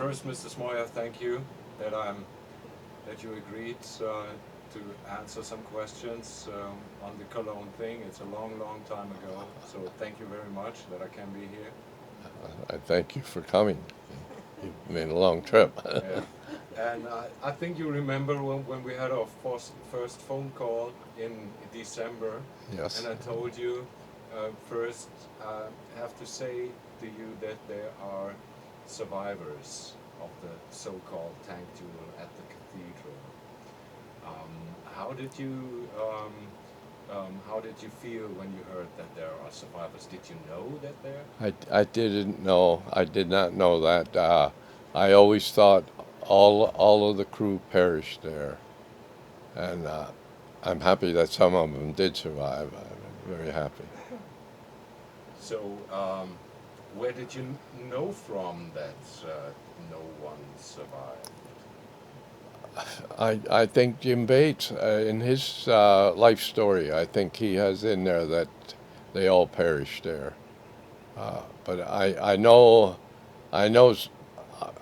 First, Mr. Smoyer, thank you that you agreed to answer some questions on the Cologne thing. It's a long, long time ago, so thank you very much that I can be here. I thank you for coming. You made a long trip. Yeah. And I think you remember when we had our first phone call in December. Yes. And I told you first I have to say to you that there are survivors of the so-called tank duel at the cathedral. How did you how did you feel when you heard that there are survivors? Did you know that there? I didn't know. I did not know that. I always thought all of the crew perished there, and I'm happy that some of them did survive. I'm very happy. So, where did you know from that no one survived? I think Jim Bates, in his life story, I think he has in there that they all perished there. But I know, I know,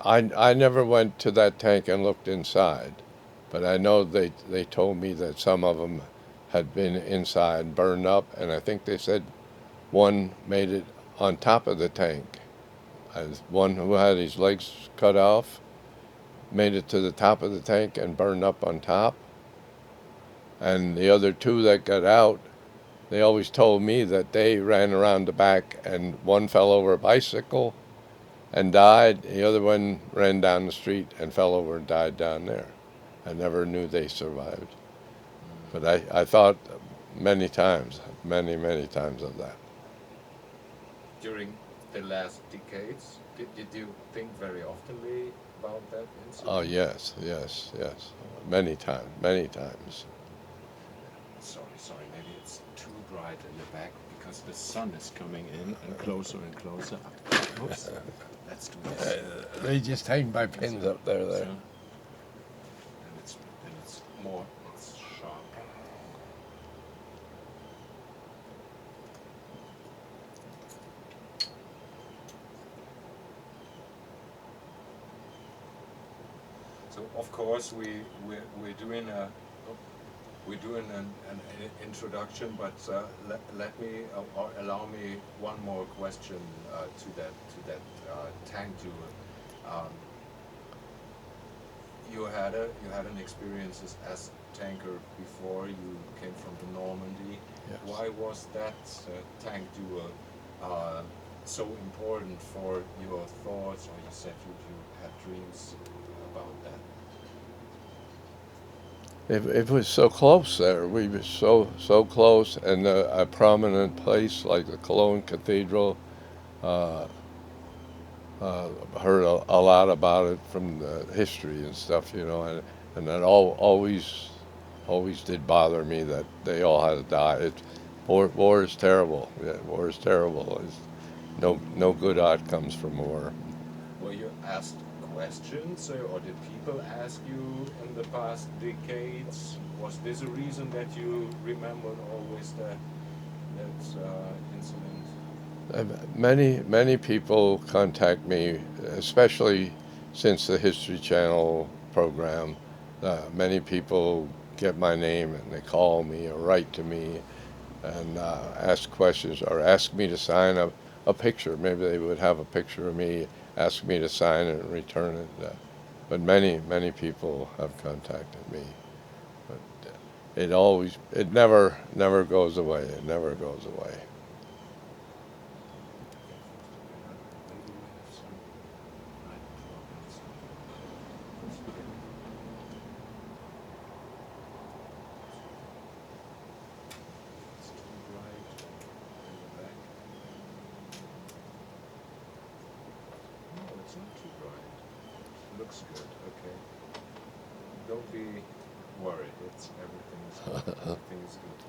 I never went to that tank and looked inside, but I know they told me that some of them had been inside, burned up, and I think they said one made it on top of the tank. As one who had his legs cut off made it to the top of the tank and burned up on top. And the other two that got out, they always told me that they ran around the back and one fell over a bicycle and died. The other one ran down the street and fell over and died down there. I never knew they survived. But I thought many times of that. During the last decades, did you think very oftenly about that incident? Oh, yes. Many times. Sorry, maybe it's too bright in the back because the sun is coming in and closer and closer. Oops, let's do this. They just hang my pins up there. So, and it's more, it's sharp. So of course we're doing an introduction, but let me or allow me one more question to that tank duel. You had an experience as tanker before you came from the Normandy. Yes. Why was that tank duel so important for your thoughts? Or you said you had dreams about that. It was so close there. We were so close, and a prominent place like the Cologne Cathedral. Heard a lot about it from the history and stuff, and that always did bother me that they all had to die. War is terrible. Yeah, war is terrible. There's no good outcomes from war. Were you asked questions, or did people ask you in the past decades? Was this a reason that you remembered always that incident? Many people contact me, especially since the History Channel program. Many people get my name and they call me or write to me and ask questions or ask me to sign a picture. Maybe they would have a picture of me, ask me to sign it and return it. But many people have contacted me. But it never goes away. It never goes away. Looks good. Okay. Don't be worried. Everything is good.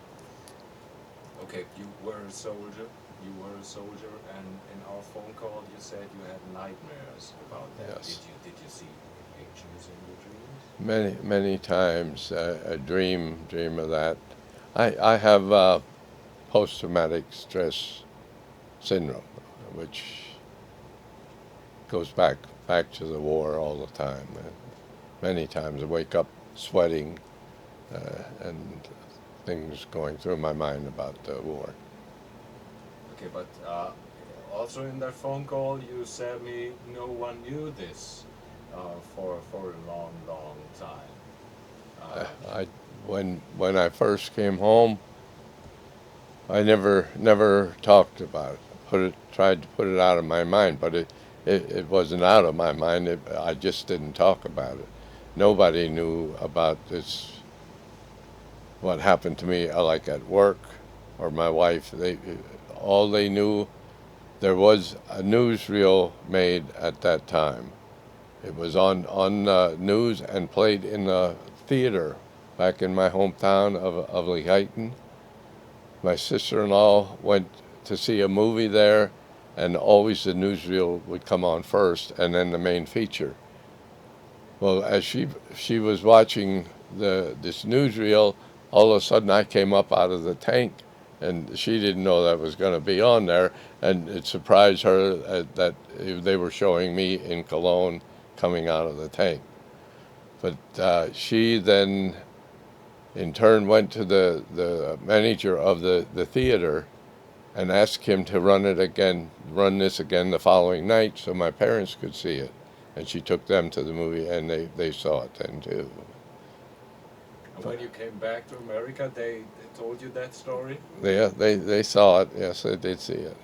Okay. You were a soldier. And in our phone call, you said you had nightmares about that. Yes. Did you see pictures in your dreams? Many times I dream of that. I have post-traumatic stress syndrome, which goes back back to the war all the time. Many times I wake up sweating and things going through my mind about the war. Okay, but also in that phone call, you said me no one knew this for a long, long time. I when I first came home, I never talked about it. Tried to put it out of my mind, but it wasn't out of my mind. I just didn't talk about it. Nobody knew about this. What happened to me, like at work, or my wife. All they knew, there was a newsreel made at that time. It was on news and played in the theater back in my hometown of Lehighton. My sister-in-law went to see a movie there, and always the newsreel would come on first, and then the main feature. Well, as she was watching this newsreel, all of a sudden I came up out of the tank, and she didn't know that was going to be on there, and it surprised her that they were showing me in Cologne coming out of the tank. But she then, in turn, went to the manager of the theater and asked him to run this again the following night so my parents could see it. And she took them to the movie, and they saw it then too. And when you came back to America, they told you that story? Yeah, they saw it. Yes, they did see it.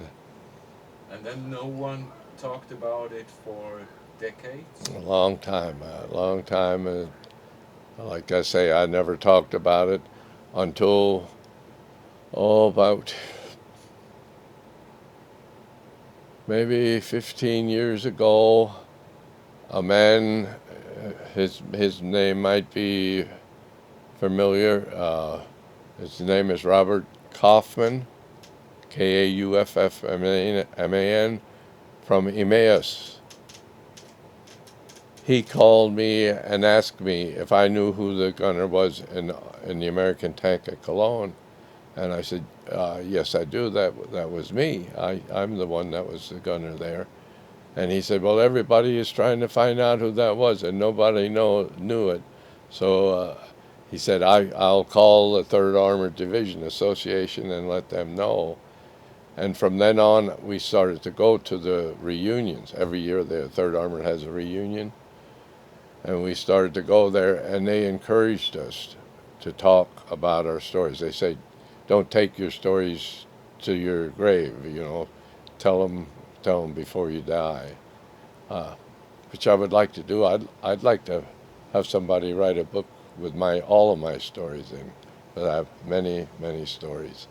And then no one talked about it for decades? A long time. Like I say, I never talked about it until, about maybe 15 years ago. A man, his name might be familiar. His name is Robert Kaufman, Kauffman, from Emmaus. He called me and asked me if I knew who the gunner was in the American tank at Cologne, and I said, yes, I do. That was me. I'm the one that was the gunner there. And he said, well, everybody is trying to find out who that was, and nobody knew it. So he said, I'll call the 3rd Armored Division Association and let them know. And from then on, we started to go to the reunions. Every year, the 3rd Armored has a reunion. And we started to go there, and they encouraged us to talk about our stories. They say, don't take your stories to your grave, tell them before you die, which I would like to do. I'd like to have somebody write a book with all of my stories in, but I have many stories.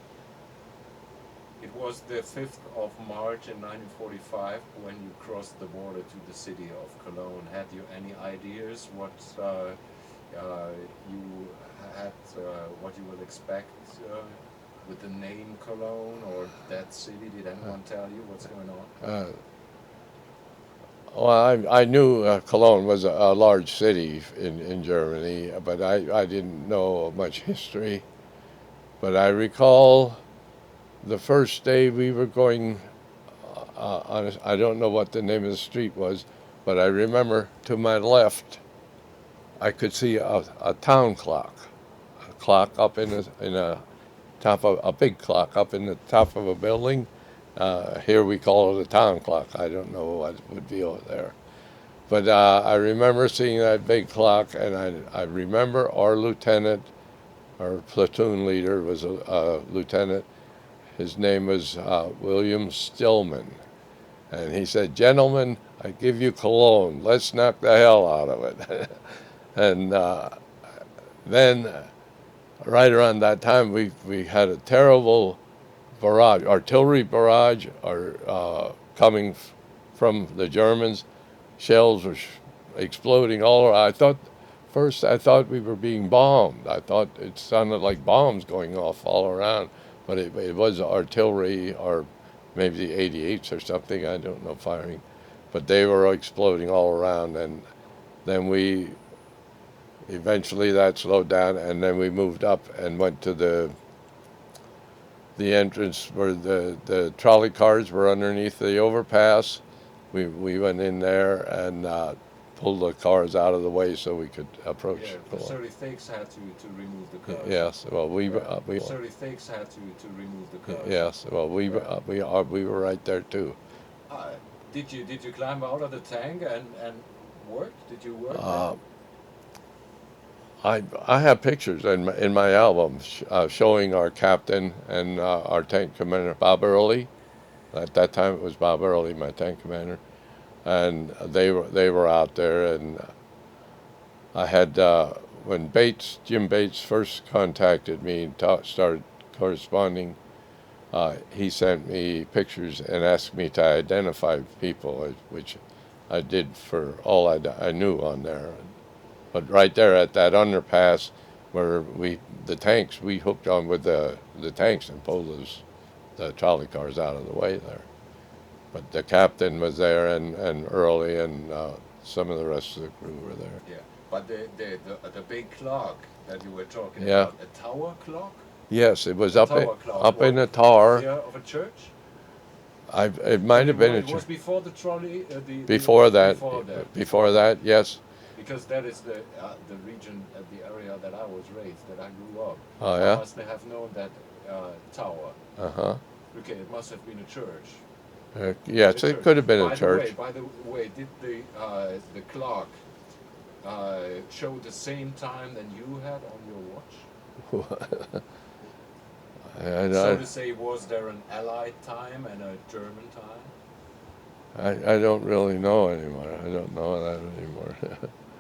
It was the 5th of March in 1945 when you crossed the border to the city of Cologne. Had you any ideas what you had, what you would expect with the name Cologne or that city? Did anyone tell you what's going on? Well, I knew Cologne was a large city in Germany, but I didn't know much history. But I recall the first day we were going I don't know what the name of the street was, but I remember to my left I could see a town clock, a clock up in a top of a big clock up in the top of a building. Here we call it a town clock. I don't know what it would be over there. But I remember seeing that big clock, and I remember our lieutenant, our platoon leader was a lieutenant. His name was William Stillman. And he said, gentlemen, I give you Cologne. Let's knock the hell out of it. And then, right around that time, we had a terrible barrage, artillery barrage, coming from the Germans. Shells were exploding all around. First I thought we were being bombed. I thought it sounded like bombs going off all around, but it was artillery, or maybe the 88s or something, I don't know, firing. But they were exploding all around, and then eventually that slowed down, and then we moved up and went to the entrance where the trolley cars were underneath the overpass, we went in there and pulled the cars out of the way so we could approach. Yeah, the 36 had to remove the cars. Yes, well we 36 had to remove the cars. yes, well we were right there too. Uh, did you climb out of the tank and work? Did you work? I have pictures in my album showing our captain and our tank commander Bob Early. At that time it was Bob Early, my tank commander, and they were out there. And I had when Jim Bates first contacted me and started corresponding. He sent me pictures and asked me to identify people, which I did for all I knew on there. But right there at that underpass where the tanks, we hooked on with the tanks and pulled the trolley cars out of the way there. But the captain was there and Early and some of the rest of the crew were there. Yeah, but the big clock that you were talking Yeah. about, a tower clock? Yes, it was The up tower clock up in was a tower. Yeah, of a church? It might have been a It was church. before the trolley? Before that, Before that. yes. Because that is the region, the area that I was raised, that I grew up. Oh, I yeah? must have known that tower. Uh-huh. Okay, it must have been a church. Yes, A it church. could have been a church. By the way, did the clock show the same time than you had on your watch? So to say, was there an Allied time and a German time? I don't really know anymore. I don't know that anymore.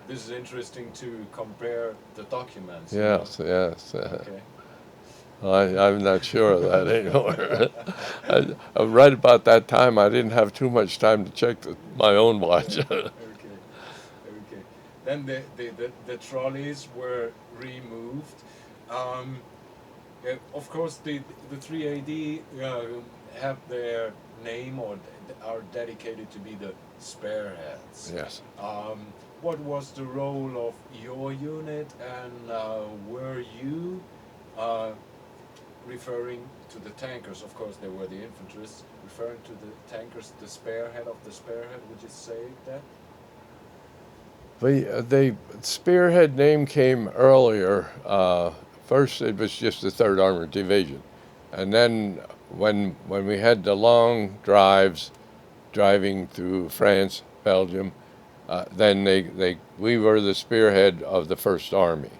This is interesting to compare the documents. Yes, yes. Okay. I'm not sure of that anymore. Right about that time, I didn't have too much time to check my own watch. Okay. Then the trolleys were removed. Of course, the 3AD have their name or are dedicated to be the spearheads. Yes. What was the role of your unit, and were you referring to the tankers? Of course, they were the infantry's. Referring to the tankers, the spearhead of the spearhead. Would you say that? The spearhead name came earlier. First, it was just the 3rd Armored Division, and then when we had the long drives, driving through France, Belgium, then we were the spearhead of the 1st Army.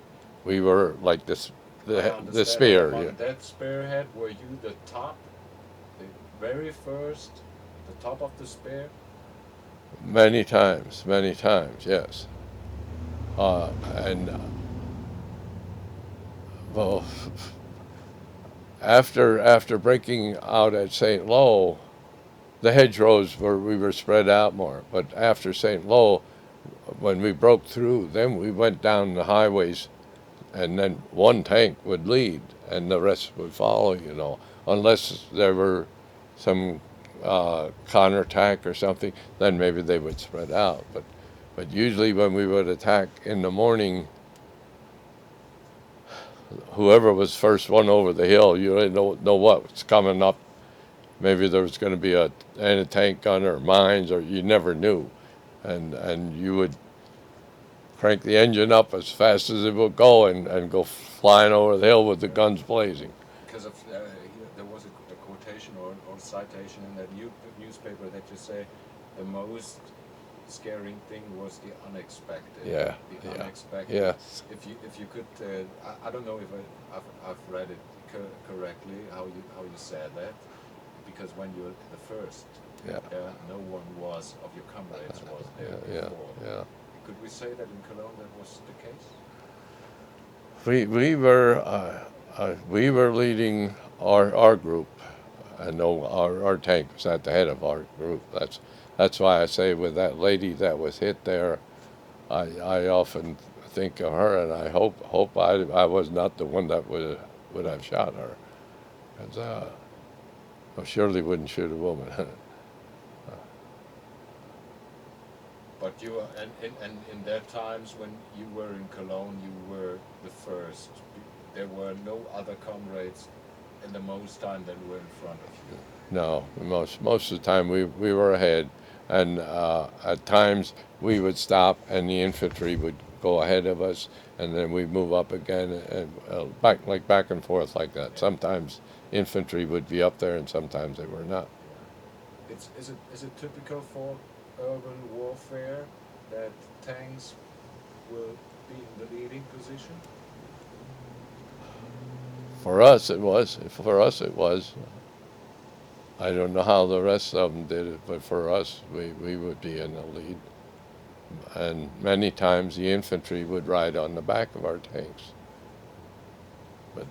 We were like the spear. On Yeah. that spearhead, were you the top, the very first, the top of the spear? Many times, yes. Well, after breaking out at St. Lo, the hedgerows we were spread out more. But after St. Lo, when we broke through, then we went down the highways, and then one tank would lead, and the rest would follow. Unless there were some counterattack or something, then maybe they would spread out. But usually when we would attack in the morning, whoever was first one over the hill, you didn't know what was coming up. Maybe there was going to be a anti-tank gun or mines, or you never knew. And you would crank the engine up as fast as it would go and go flying over the hill with the guns blazing. Because of there was a quotation or citation in that newspaper that you say the most scaring thing was the unexpected. Yeah. The unexpected. Yes. If you could, I don't know if I've read it correctly how you said that, because when you're the first, no one of your comrades was there before. Yeah. Could we say that in Cologne that was the case? We were leading our group, and our tank was at the head of our group. That's why I say with that lady that was hit there, I often think of her, and I hope I was not the one that would have shot her, because I surely wouldn't shoot a woman. But you and in their times when you were in Cologne, you were the first. There were no other comrades in the most time that were in front of you. No, most of the time we were ahead. and at times we would stop and the infantry would go ahead of us, and then we'd move up again and back and forth like that. Yeah. Sometimes infantry would be up there and sometimes they were not. Is it typical for urban warfare that tanks will be in the leading position? For us it was. For us it was. I don't know how the rest of them did it, but for us, we would be in the lead. And many times the infantry would ride on the back of our tanks. But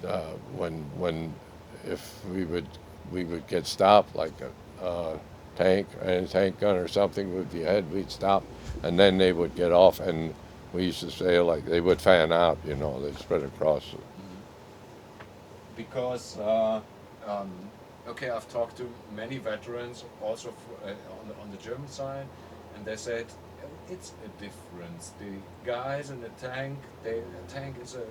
if we would get stopped, like a tank, and a tank gun or something would be ahead, we'd stop, and then they would get off, and we used to say, like, they would fan out, they'd spread across. Because okay, I've talked to many veterans also on the German side, and they said it's a difference. The guys in the tank, a tank is a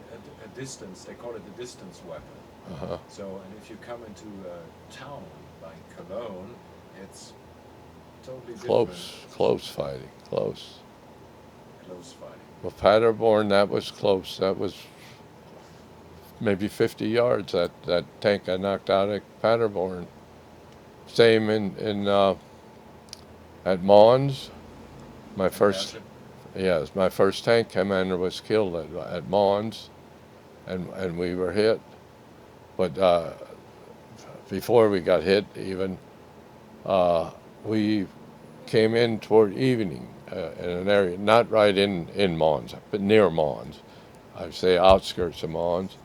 distance. They call it a distance weapon. Uh-huh. So, and if you come into a town like Cologne, it's totally different. Close fighting, close. Close fighting. Well, Paderborn, that was close. That was maybe 50 yards. That tank I knocked out at Paderborn. Same at Mons. My first tank commander was killed at Mons, and we were hit. But before we got hit, even we came in toward evening in an area not right in Mons, but near Mons. I'd say outskirts of Mons.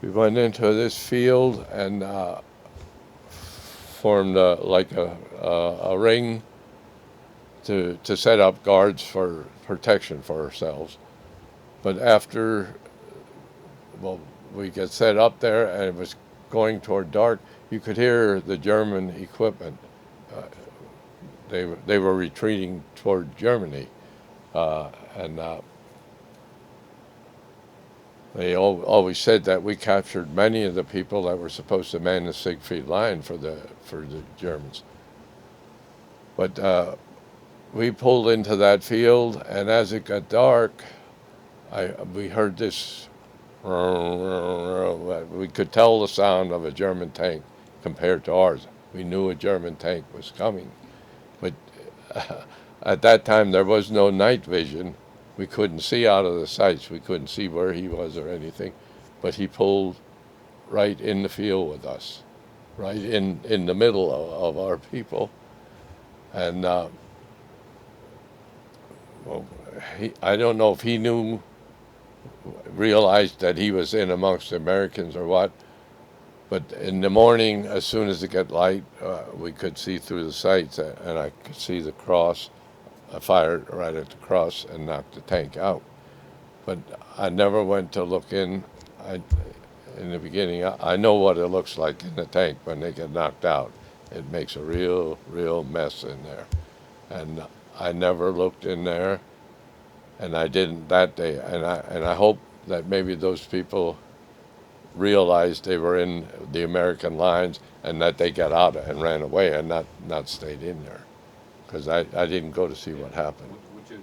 We went into this field and formed a ring to set up guards for protection for ourselves. But after, we got set up there and it was going toward dark, you could hear the German equipment. They were retreating toward Germany, and they always said that we captured many of the people that were supposed to man the Siegfried line for the Germans. But we pulled into that field, and as it got dark, we heard this. We could tell the sound of a German tank compared to ours. We knew a German tank was coming. But at that time, there was no night vision. We couldn't see out of the sights. We couldn't see where he was or anything. But he pulled right in the field with us, right in the middle of our people. And I don't know if he realized that he was in amongst the Americans or what, but in the morning, as soon as it got light, we could see through the sights, and I could see the cross. I fired right at the cross and knocked the tank out. But I never went to look in. In the beginning, I know what it looks like in the tank when they get knocked out. It makes a real mess in there. And I never looked in there, and I didn't that day. And I hope that maybe those people realized they were in the American lines and that they got out and ran away and not stayed in there. Because I didn't go to see what happened. Would you,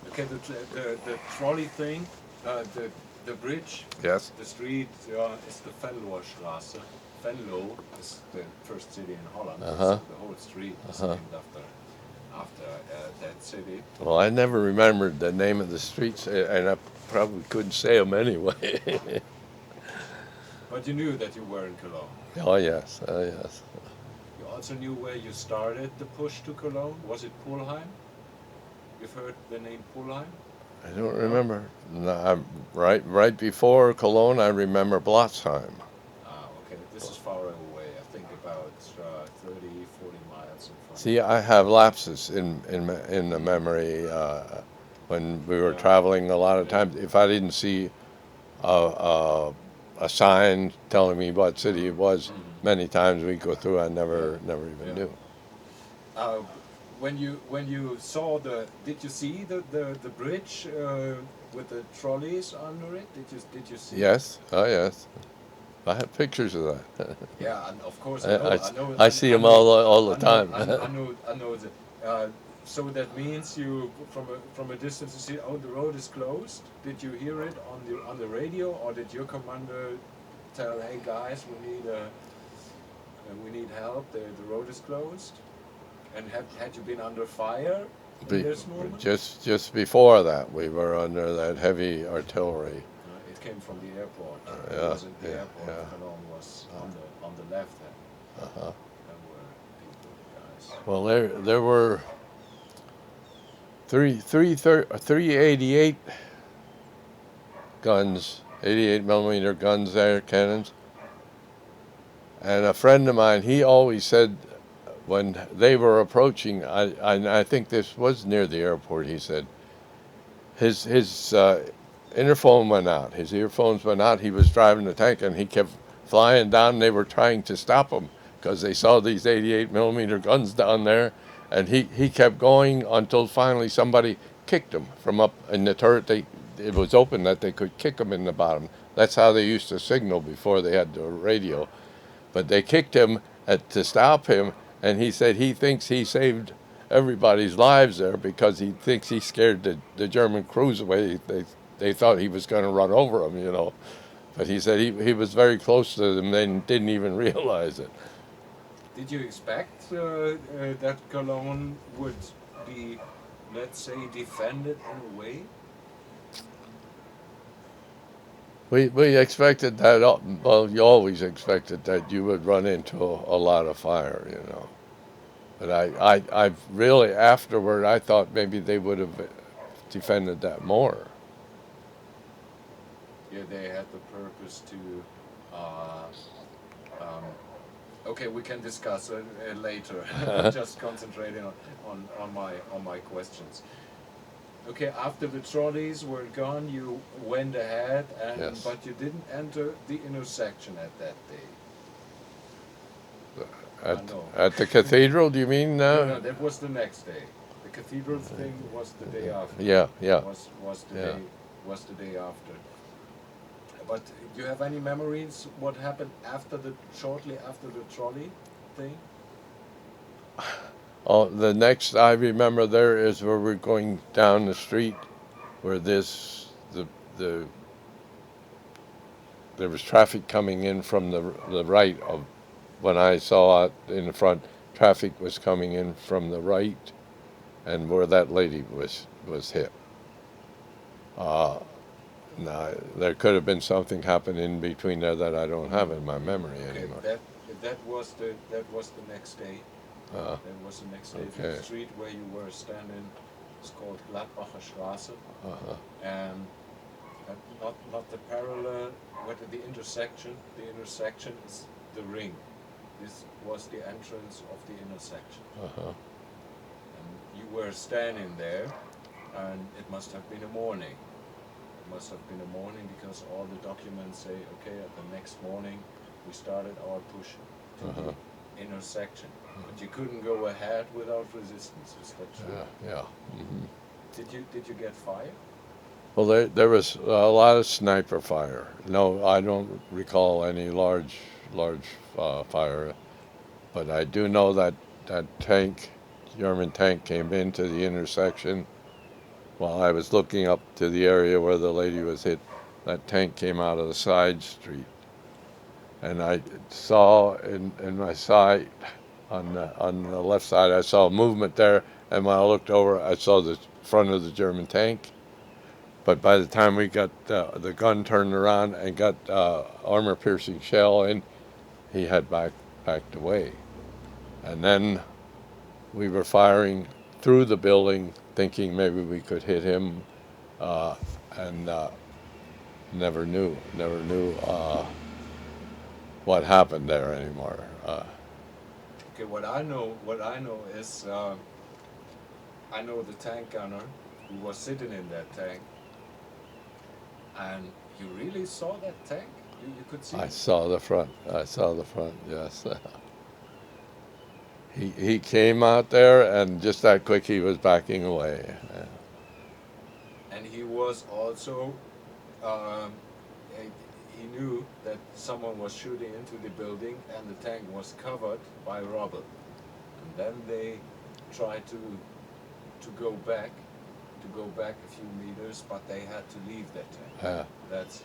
okay, the trolley thing, the bridge, Yes. the street is the Venlostraße. Venlo is the first city in Holland. Uh-huh. So the whole street is named after that city. Well, I never remembered the name of the streets, and I probably couldn't say them anyway. But you knew that you were in Cologne. Oh yes. You also knew where you started the push to Cologne. Was it Pulheim? You've heard the name Pulheim? I don't remember. No, right before Cologne, I remember Blotzheim. Ah, okay. This is far away. I think about 30, 40 miles in front. See, I have lapses in the memory when we were traveling. A lot of times, if I didn't see a sign telling me what city it was, many times we go through, I never even knew. When you saw did you see the bridge with the trolleys under it? Did you see? Yes. Oh yes. I have pictures of that. Yeah, and of course I see them all the time. I know that. So that means you, from a distance, you see, oh, the road is closed. Did you hear it on the radio, or did your commander tell, hey guys, we need help. The road is closed. And had you been under fire in this moment? Just before that, we were under that heavy artillery. It came from the airport. It Yeah, wasn't the yeah, airport. yeah. Cologne was on the left hand. Uh-huh. There were people, guys. Well, there were 388 guns, 88 millimeter guns there, cannons. And a friend of mine, he always said when they were approaching, I think this was near the airport, he said, his interphone went out, his earphones went out, he was driving the tank and he kept flying down, they were trying to stop him because they saw these 88 millimeter guns down there, and he kept going until finally somebody kicked him from up in the turret. It was open that they could kick him in the bottom. That's how they used to signal before they had the radio. But they kicked him to stop him, and he said he thinks he saved everybody's lives there because he thinks he scared the German crews away. They thought he was going to run over them, you know. But he said he was very close to them and didn't even realize it. Did you expect that Cologne would be, let's say, defended in a way? We expected that, well, you always expected that you would run into a lot of fire, you know. But I really, afterward, I thought maybe they would have defended that more. Yeah, they had the purpose to. Okay, we can discuss it later. Just concentrating on my questions. Okay, after the trolleys were gone, you went ahead, Yes. but you didn't enter the intersection at that day. At the cathedral, do you mean? No, that was the next day. The cathedral thing was the day after. Yeah. Was the day after. But do you have any memories what happened shortly after the trolley thing? Oh, the next I remember there is where we're going down the street, where there was traffic coming in from the right of, when I saw it in the front, traffic was coming in from the right, and where that lady was hit. Now there could have been something happening in between there that I don't have in my memory anymore. That was the next day. That was the next day. Okay. The street where you were standing is called Gladbacher Straße, and not the parallel, but the intersection. The intersection is the ring. This was the entrance of the intersection. And you were standing there, and it must have been a morning. It must have been a morning because all the documents say, okay, at the next morning we started our push to the intersection. But you couldn't go ahead without resistance. Is that true? Yeah. Did you get fire? Well, there was a lot of sniper fire. No, I don't recall any large fire, but I do know that German tank came into the intersection while I was looking up to the area where the lady was hit. That tank came out of the side street, and I saw in my sight on the left side, I saw movement there, and when I looked over, I saw the front of the German tank. But by the time we got the gun turned around and got armor-piercing shell in, he had backed away. And then we were firing through the building, thinking maybe we could hit him, and never knew what happened there anymore. Okay, what I know is I know the tank gunner who was sitting in that tank, and you really saw that tank. You could see. I saw the front. Yes. He came out there, and just that quick, he was backing away. And he was also he knew that someone was shooting into the building and the tank was covered by rubble. And then they tried to go back, a few meters, but they had to leave that tank. Yeah. That's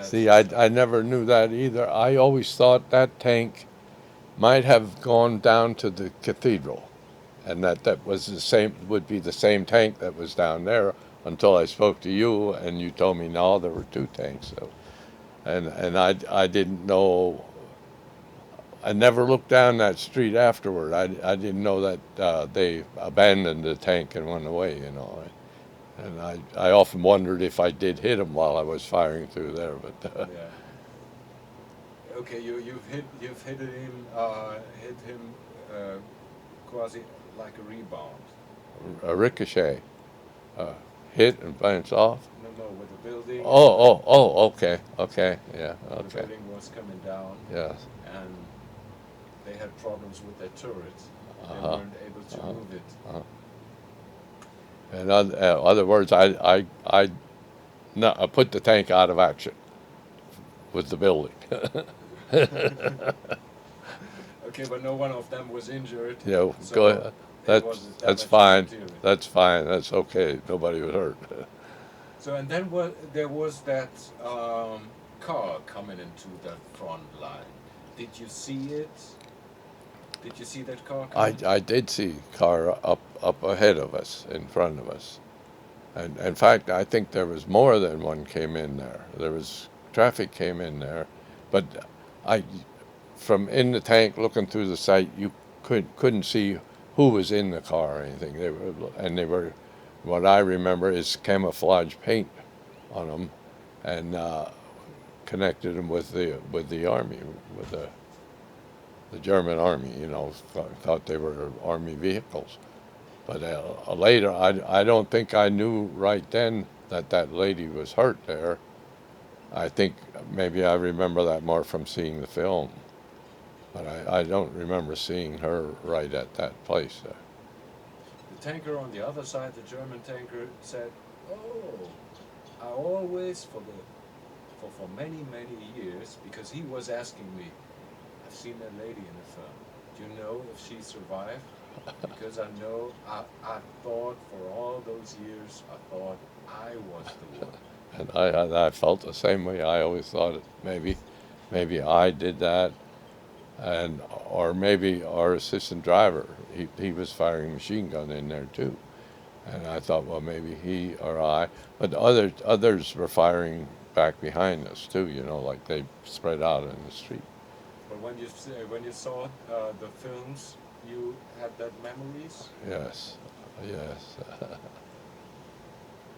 See, I never knew that either. I always thought that tank might have gone down to the cathedral, and that was the same, would be the same tank that was down there until I spoke to you, and you told me no, there were two tanks. So, and I didn't know. I never looked down that street afterward. I didn't know that they abandoned the tank and went away. You know. And I often wondered if I did hit him while I was firing through there, but yeah. Okay, you've hit him quasi like a rebound. a ricochet, hit and bounce off. No, with the building. Okay, yeah, The okay, building was coming down, yes, and they had problems with their turret. They Uh-huh. weren't able to move it. In other words, I put the tank out of action with the building. Okay, but no one of them was injured. Yeah, so go ahead. it wasn't That's damage to fine. material. That's fine. That's okay. Nobody was hurt. So and then there was that car coming into the front line. Did you see it? Did you see that car coming? I did see a car up ahead of us, in front of us. And in fact, I think there was more than one came in there. There was traffic came in there, but I, from in the tank looking through the sight, you couldn't see who was in the car or anything. They were, what I remember is camouflage paint on them, and connected them with the army, with the German army. You know, thought they were army vehicles. But later, I don't think I knew right then that lady was hurt there. I think maybe I remember that more from seeing the film. But I don't remember seeing her right at that place. The tanker on the other side, the German tanker, said, "Oh, I always for many years, because he was asking me, I've seen that lady in the film. Do you know if she survived? Because I know I thought for all those years I thought I was the one." And I felt the same way. I always thought maybe I did that, and or maybe our assistant driver, he was firing a machine gun in there too, and I thought, well, maybe he or I, but others were firing back behind us too. You know, like they spread out in the street. But when you saw the films, you had that memories. Yes, yes.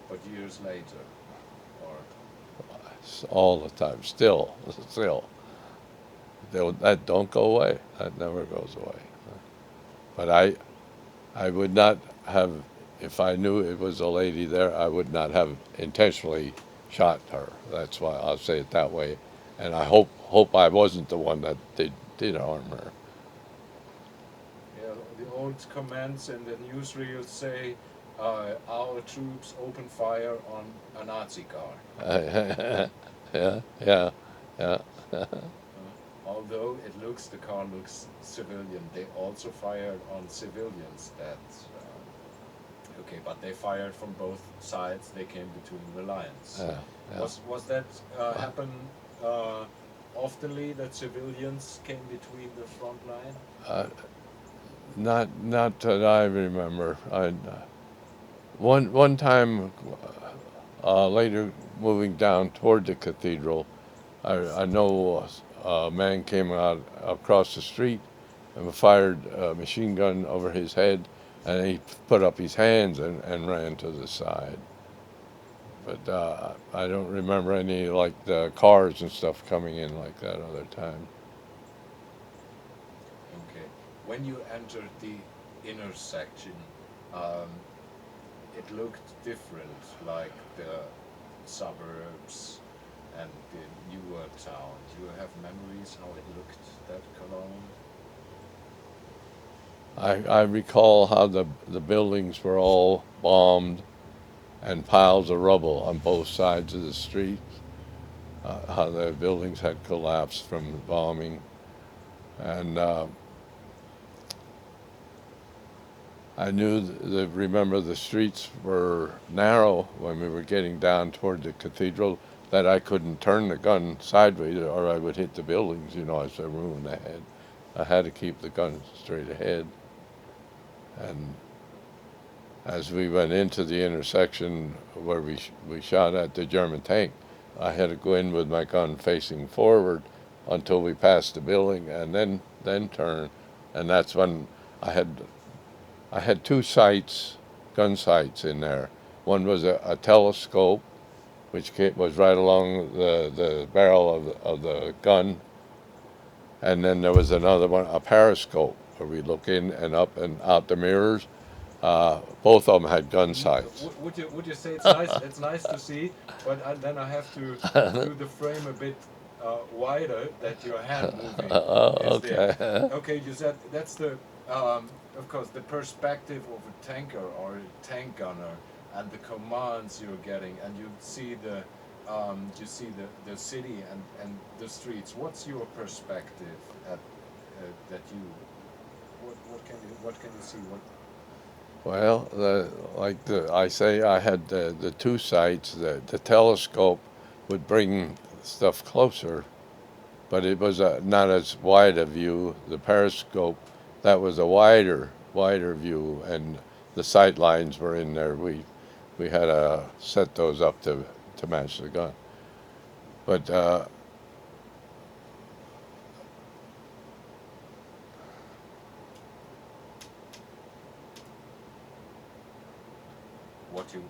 But years later, or All the time, still. That don't go away. That never goes away. But I would not have, if I knew it was a lady there, I would not have intentionally shot her. That's why I'll say it that way. And I hope I wasn't the one that did harm her. yeah, the old comments in the newsreels say, "Our troops opened fire on a Nazi car." Yeah. Although the car looks civilian, they also fired on civilians. Okay, but they fired from both sides. They came between the lines. Yeah. Was that happen oftenly, that civilians came between the front line? Not that I remember. One time later, moving down toward the cathedral, I know a man came out across the street and fired a machine gun over his head, and he put up his hands and ran to the side. But I don't remember any, like, the cars and stuff coming in like that other time. Okay. When you entered the intersection, it looked different, like the suburbs and the newer town. Do you have memories how it looked, that Cologne? I recall how the buildings were all bombed and piles of rubble on both sides of the street. how the buildings had collapsed from bombing. And I knew, remember the streets were narrow when we were getting down toward the cathedral, that I couldn't turn the gun sideways or I would hit the buildings, as a ruin ahead. I had to keep the gun straight ahead. And as we went into the intersection where we shot at the German tank, I had to go in with my gun facing forward until we passed the building and then turn. And that's when I had two sights, gun sights in there. One was a telescope, which was right along the barrel of the gun. And then there was another one, a periscope, where we look in and up and out the mirrors. Both of them had gun sights. Would you say it's nice? It's nice to see, but then I have to do the frame a bit wider, that your hand moving is Okay. there. Okay, you said that's the of course the perspective of a tanker or a tank gunner and the commands you're getting, and you see the city and the streets. What's your perspective at that you? What can you see? Well, I say, I had the two sights. The telescope would bring stuff closer, but it was not as wide a view. The periscope, that was a wider view, and the sight lines were in there. We had to set those up to match the gun. But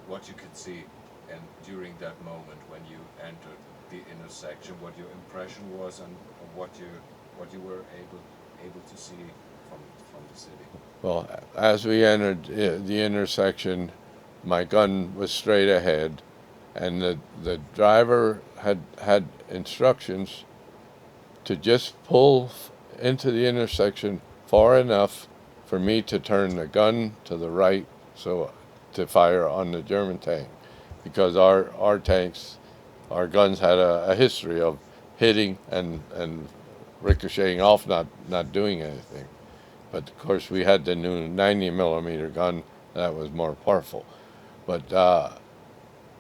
what you could see, and during that moment when you entered the intersection, what your impression was, and what you were able to see from the city. well, as we entered the intersection, my gun was straight ahead, and the driver had instructions to just pull into the intersection far enough for me to turn the gun to the right, so to fire on the German tank, because our tanks, our guns had a history of hitting and ricocheting off, not doing anything. But of course we had the new 90 millimeter gun that was more powerful. But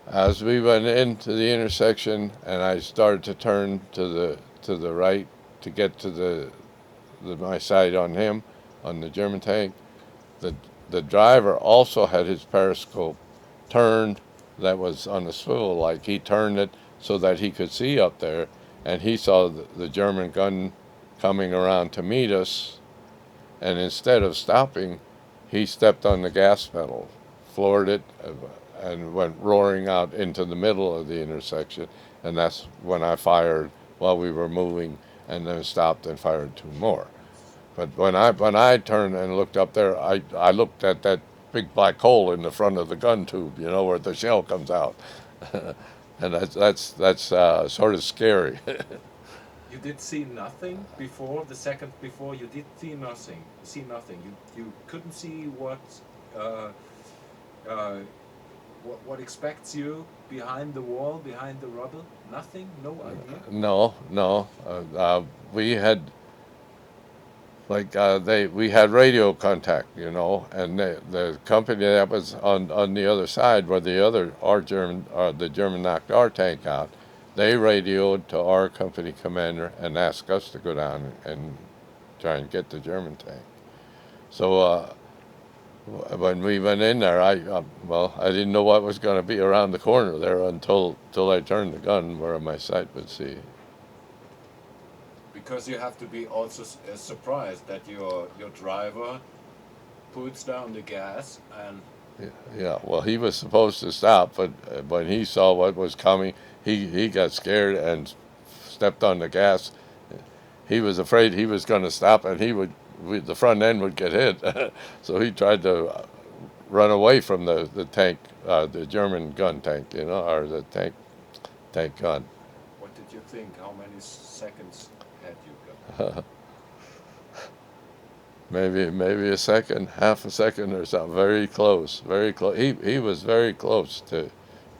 as we went into the intersection and I started to turn to the right to get to my sight on him, on the German tank, the driver also had his periscope turned, that was on the swivel, like he turned it so that he could see up there, and he saw the German gun coming around to meet us, and instead of stopping, he stepped on the gas pedal, floored it, and went roaring out into the middle of the intersection, and that's when I fired while we were moving, and then stopped and fired two more. But when I turned and looked up there, I looked at that big black hole in the front of the gun tube, where the shell comes out, and that's sort of scary. You did see nothing before the second before. You did see nothing. You couldn't see what expects you behind the wall, behind the rubble. Nothing. No idea. No. We had. We had radio contact, and the company that was on the other side, where the German knocked our tank out, they radioed to our company commander and asked us to go down and try and get the German tank. So when we went in there, I didn't know what was going to be around the corner there until I turned the gun where my sight would see. Because you have to be also surprised that your driver puts down the gas and. Yeah, well, he was supposed to stop, but when he saw what was coming, he got scared and stepped on the gas. He was afraid he was going to stop, and the front end would get hit. So he tried to run away from the tank, the German gun tank, or the tank gun. What did you think? How many seconds had you got? Maybe a second, half a second or something. Very close, very close. He was very close to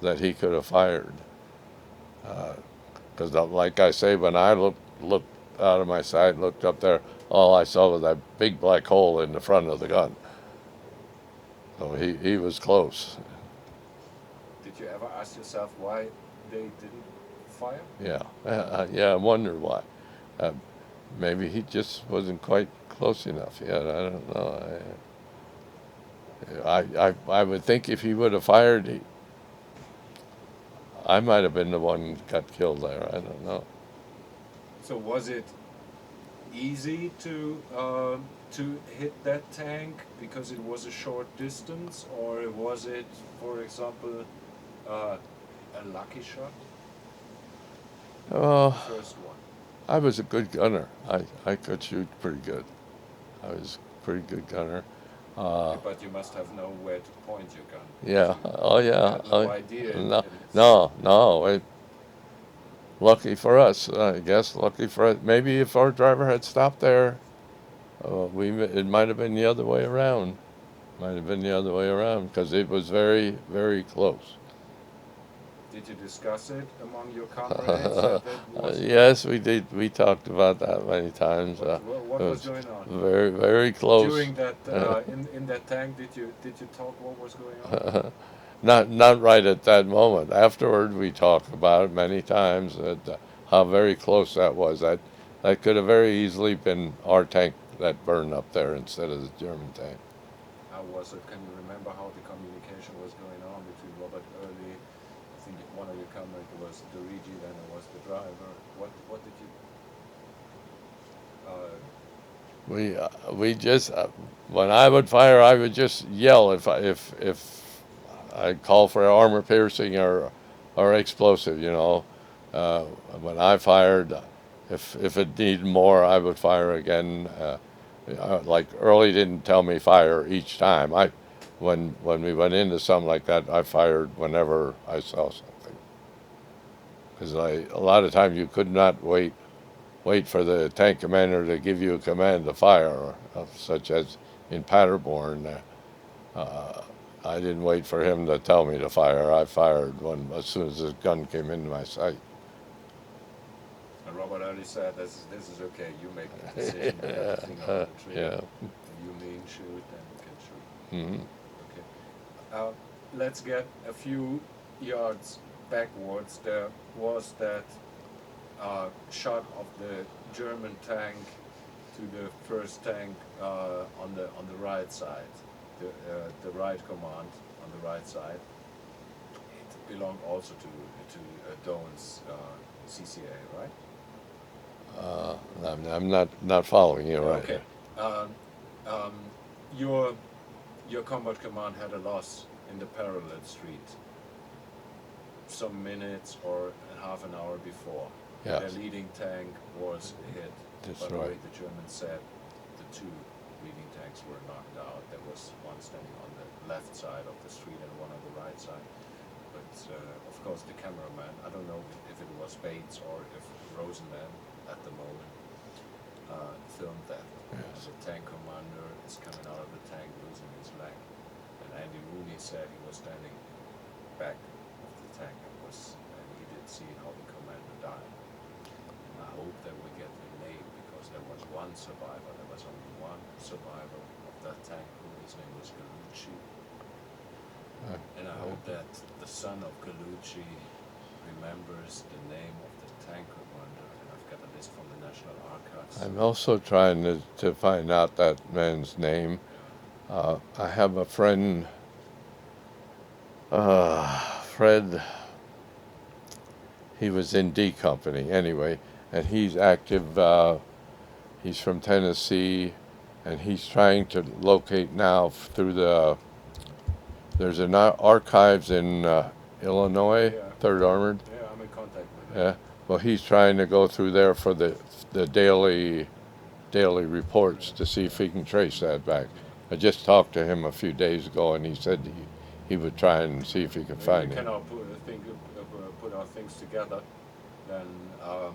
that he could have fired. Because like I say, when I looked out of my sight, looked up there, all I saw was that big black hole in the front of the gun. So he was close. Did you ever ask yourself why they didn't fire? Yeah, yeah. I wonder why. Uh, maybe he just wasn't quite close enough yet. I don't know. I would think if he would have fired, I might have been the one who got killed there. I don't know. So was it easy to hit that tank because it was a short distance, or was it, for example, a lucky shot? Oh, First one. I was a good gunner. I could shoot pretty good. I was a pretty good gunner. But you must have known where to point your gun. Yeah. Oh, You yeah. had no idea. No, no. Lucky for us, I guess. Lucky for us. Maybe if our driver had stopped there, it might have been the other way around. Might have been the other way around because it was very, very close. Did you discuss it among your comrades? That was Yes, we did. We talked about that many times. what It was was going on? very, very close. During that in that tank, did you talk what was going on? Not right at that moment. Afterward, we talked about it many times. How very close that was. That could have very easily been our tank that burned up there instead of the German tank. How was it? Can you remember how the communication was going on between Robert Early? I think one of your comrades was the Regi, then it was the driver. What did you? We just when I would fire, I would just yell if I'd call for armor piercing or explosive. When I fired, if it needed more, I would fire again. Like Early didn't tell me fire each time. When we went into something like that, I fired whenever I saw something. Because a lot of times you could not wait for the tank commander to give you a command to fire, such as in Paderborn. I didn't wait for him to tell me to fire. I fired as soon as his gun came into my sight. And Robert Early said, "This is okay. You make the decision. You got the thing on the tree. Yeah. You mean shoot, then you can shoot." Mm-hmm. Okay. Let's get a few yards backwards. There was that shot of the German tank to the first tank on the right side, the right command on the right side. It belonged also to Doan's CCA, right? I'm not following you right. Okay. Your combat command had a loss in the parallel street some minutes or half an hour before. Yes. Their leading tank was hit. That's By the way, right. the Germans said the two leading tanks were knocked out. There was one standing on the left side of the street and one on the right side. But of course, the cameraman, I don't know if it was Bates or if Rosenman at the moment filmed that. Yes. The tank commander is coming out of the tank losing his leg. And Andy Rooney said he was standing back of the tank and he did see how the commander died. And I hope that we get the name because there was one survivor. There was only one survivor of that tank. His name was Gallucci. And I hope that the son of Gallucci remembers the name of the tank commander. And I've got a list from the National Archives. I'm also trying to find out that man's name. I have a friend, Fred. He was in D Company anyway, and he's active. He's from Tennessee, and he's trying to locate now through there's an archives in Illinois, Yeah. 3rd Armored. Yeah, I'm in contact with him. Yeah. Well, he's trying to go through there for the daily reports to see if he can trace that back. I just talked to him a few days ago, and he said he would try and see if he could find We it. cannot put our things together, then we'll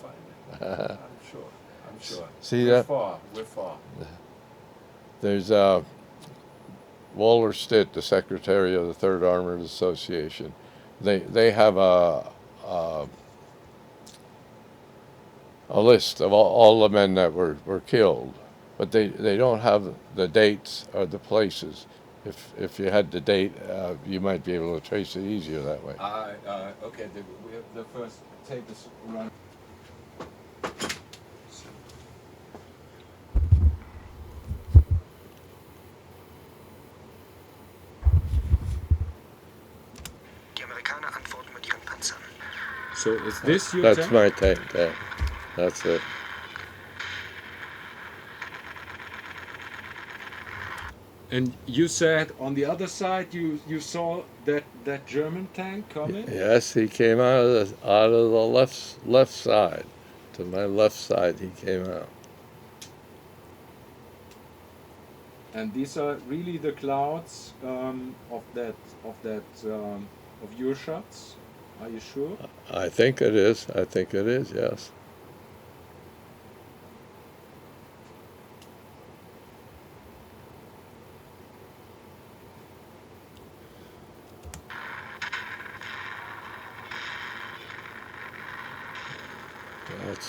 find it. I'm sure. See we're that? We're far. There's Walter Stitt, the secretary of the 3rd Armored Association. They have a list of all the men that were killed, but they don't have the dates or the places. If you had the date, you might be able to trace it easier that way. Okay, we have the first tape is run. Die Amerikaner antworten mit ihren Panzern. So is this your That's tank? my tank. Yeah, that's it. And you said on the other side you saw that German tank coming? Yes, he came out of the left side. To my left side, he came out. And these are really the clouds of your shots? Are you sure? I think it is. I think it is. Yes.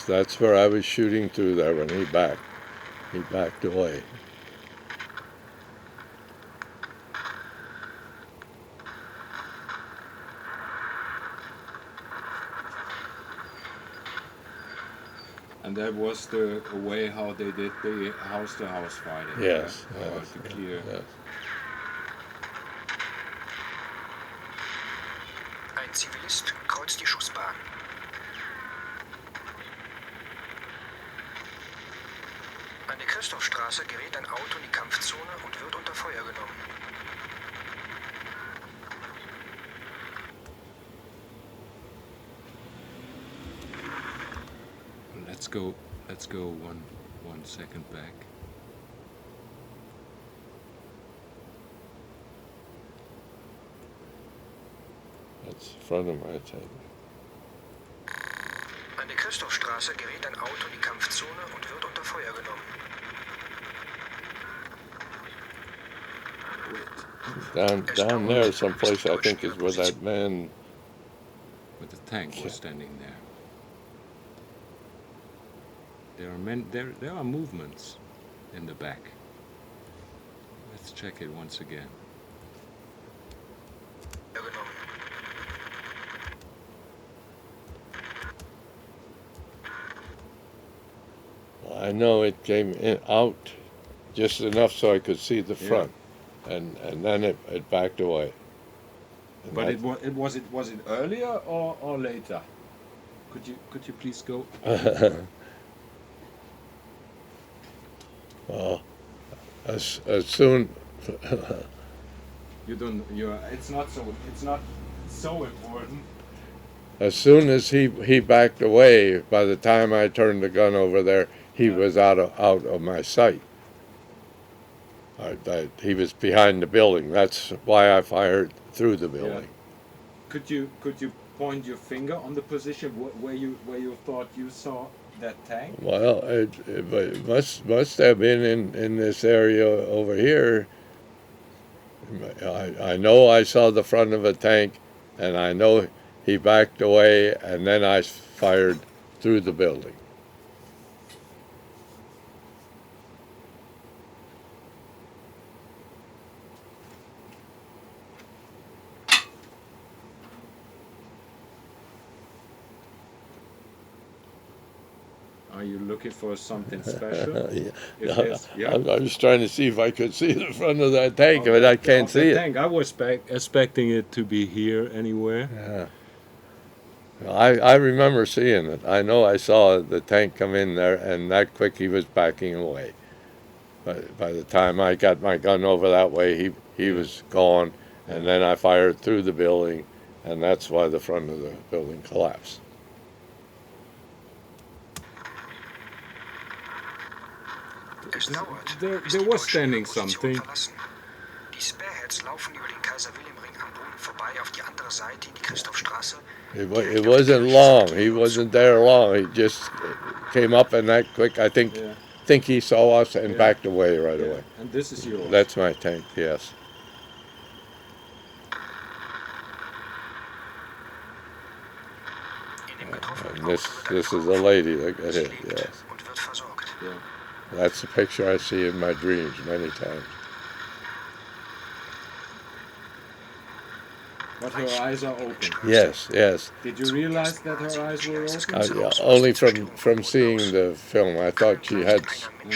That's where I was shooting through there when he backed away. And that was the way how they did the house-to-house fighting. Yes. Yeah? Yes, To clear. yes. Ein Zivilist kreuzt die Schussbahn. An der Christophstraße gerät ein Auto in die Kampfzone und wird unter Feuer genommen. Let's go one second back. That's the front of my tank. An der Christophstraße gerät ein Auto in die Kampfzone und wird unter Feuer genommen. Down there, someplace I think is where that man. But the tank was standing there. There are movements in the back. Let's check it once again. I know it came out just enough so I could see the front, and then it backed away. And But was it earlier or later? Could you please go? Well, as soon. It's not so important. As soon as he backed away, by the time I turned the gun over there, he was out of my sight. He was behind the building. That's why I fired through the building. Yeah. Could you point your finger on the position where you thought you saw that tank? Well, it must have been in this area over here. I know I saw the front of a tank, and I know he backed away, and then I fired through the building. Are you looking for something special? Yeah. I was trying to see if I could see the front of that tank, but I can't see it. Tank. I was expecting it to be here anywhere. Yeah. I remember seeing it. I know I saw the tank come in there, and that quick he was backing away. But by the time I got my gun over that way, he was gone, and then I fired through the building, and that's why the front of the building collapsed. There was standing something. Die Spearheads laufen über den Kaiser-Wilhelm-Ring am Boden vorbei auf die andere Seite in die Christophstraße. It wasn't long. He wasn't there long. He just came up and that quick. I think he saw us and backed away right away. And this is yours. That's my tank. Yes. This is a lady that got hit. Yes, und wird versorgt. Yeah. that's the picture I see in my dreams many times. But her eyes are open. Yes, yes. Did you realize that her eyes were open? Yeah, only from seeing the film. I thought she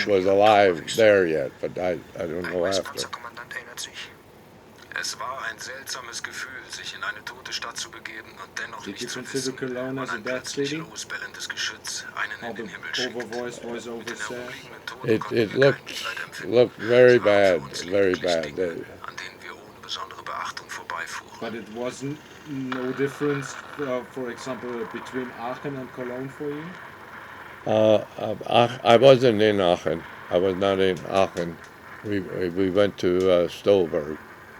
was alive there yet, but I don't Ein know weißer after. Panzerkommandant erinnert sich. Es war ein seltsames Gefühl, sich in eine tote Stadt zu begeben und dennoch Did nicht you zu consider wissen, Cologne as wann a ein dead plötzlich city? losbellendes Geschütz einen How in the den Himmel schickt. voice Mit den over herumliegenden Toten It konnten it wir kein looked Mitleid empfinden. looked very Sie waren für bad, uns very lediglich bad. Dinge, an denen wir ohne besondere Beachtung vorbeifuhren. But it wasn't no difference, for example, between Aachen and Cologne for you? I wasn't in Aachen. I was not in Aachen. We went to Stolberg.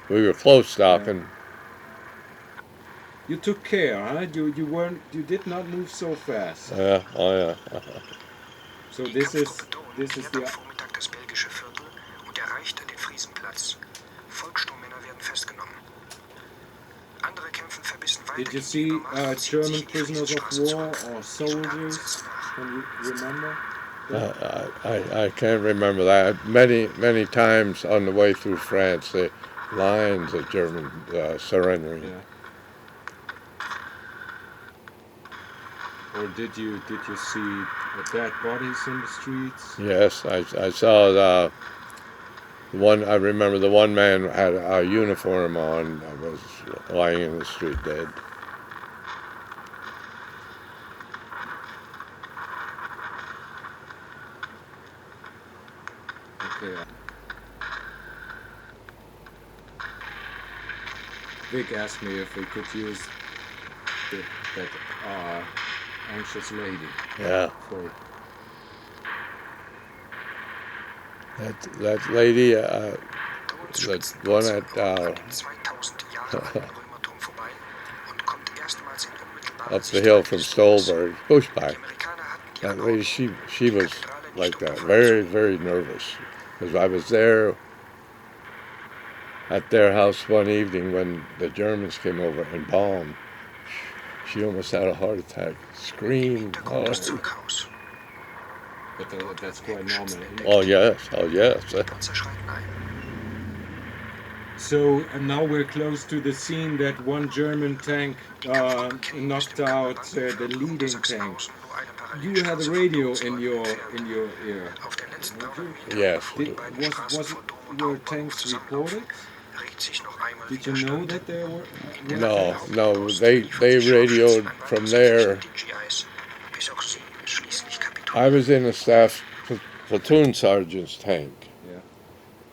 We were close to Aachen. You took care, huh? You did not move so fast. Oh yeah. So Die this is Kampfgruppe this is Dawn kehrt the am Vormittag das belgische Viertel und erreicht den Friesenplatz. Volkssturmmänner werden festgenommen. Andere kämpfen verbissen weiter Did you gegen see die Übermacht und ziehen sich German in die prisoners of Friesenstraße war zurück. or Die Soldaten soldiers? setzen nach. Can you remember? I can't remember that. Many times on the way through France, the lines of German surrendering. Yeah. Or did you see dead bodies in the streets? Yes, I saw the one. I remember the one man had a uniform on. Was lying in the street dead. Okay. Vic asked me if we could use that anxious lady Yeah, for that lady. Drohens The Spitzenpanzer one at an dem 2000 Jahre alten Römerturm vorbei und kommt erstmals in unmittelbare up the hill from Sichtweite des Turms. Stolberg, Bushback. Die Amerikaner hatten die That Erneuerung lady, she der was Kathedrale like nicht that, unter very, Feuer. very nervous. Because I was there at their house one evening when the Germans came over and bombed. She almost had a heart attack, Im screamed. Hintergrund das Zeughaus. but that's quite normal. Oh yes, oh yes. Die Panzer schreiten ein. So now we're close to the scene that one German tank knocked out the leading tank. You had a radio in your ear. Auf den letzten Would you? 300 Metern, Yes. bevor die beiden Straßen Was vor Dom und were Hauptbahnhof tanks zusammenlaufen, reported? regt sich noch einmal Did you know Widerstand. that there were? No, they radioed from there. Bis auch sie schließlich I kapitulieren. was in a staff platoon sergeant's tank. Yeah.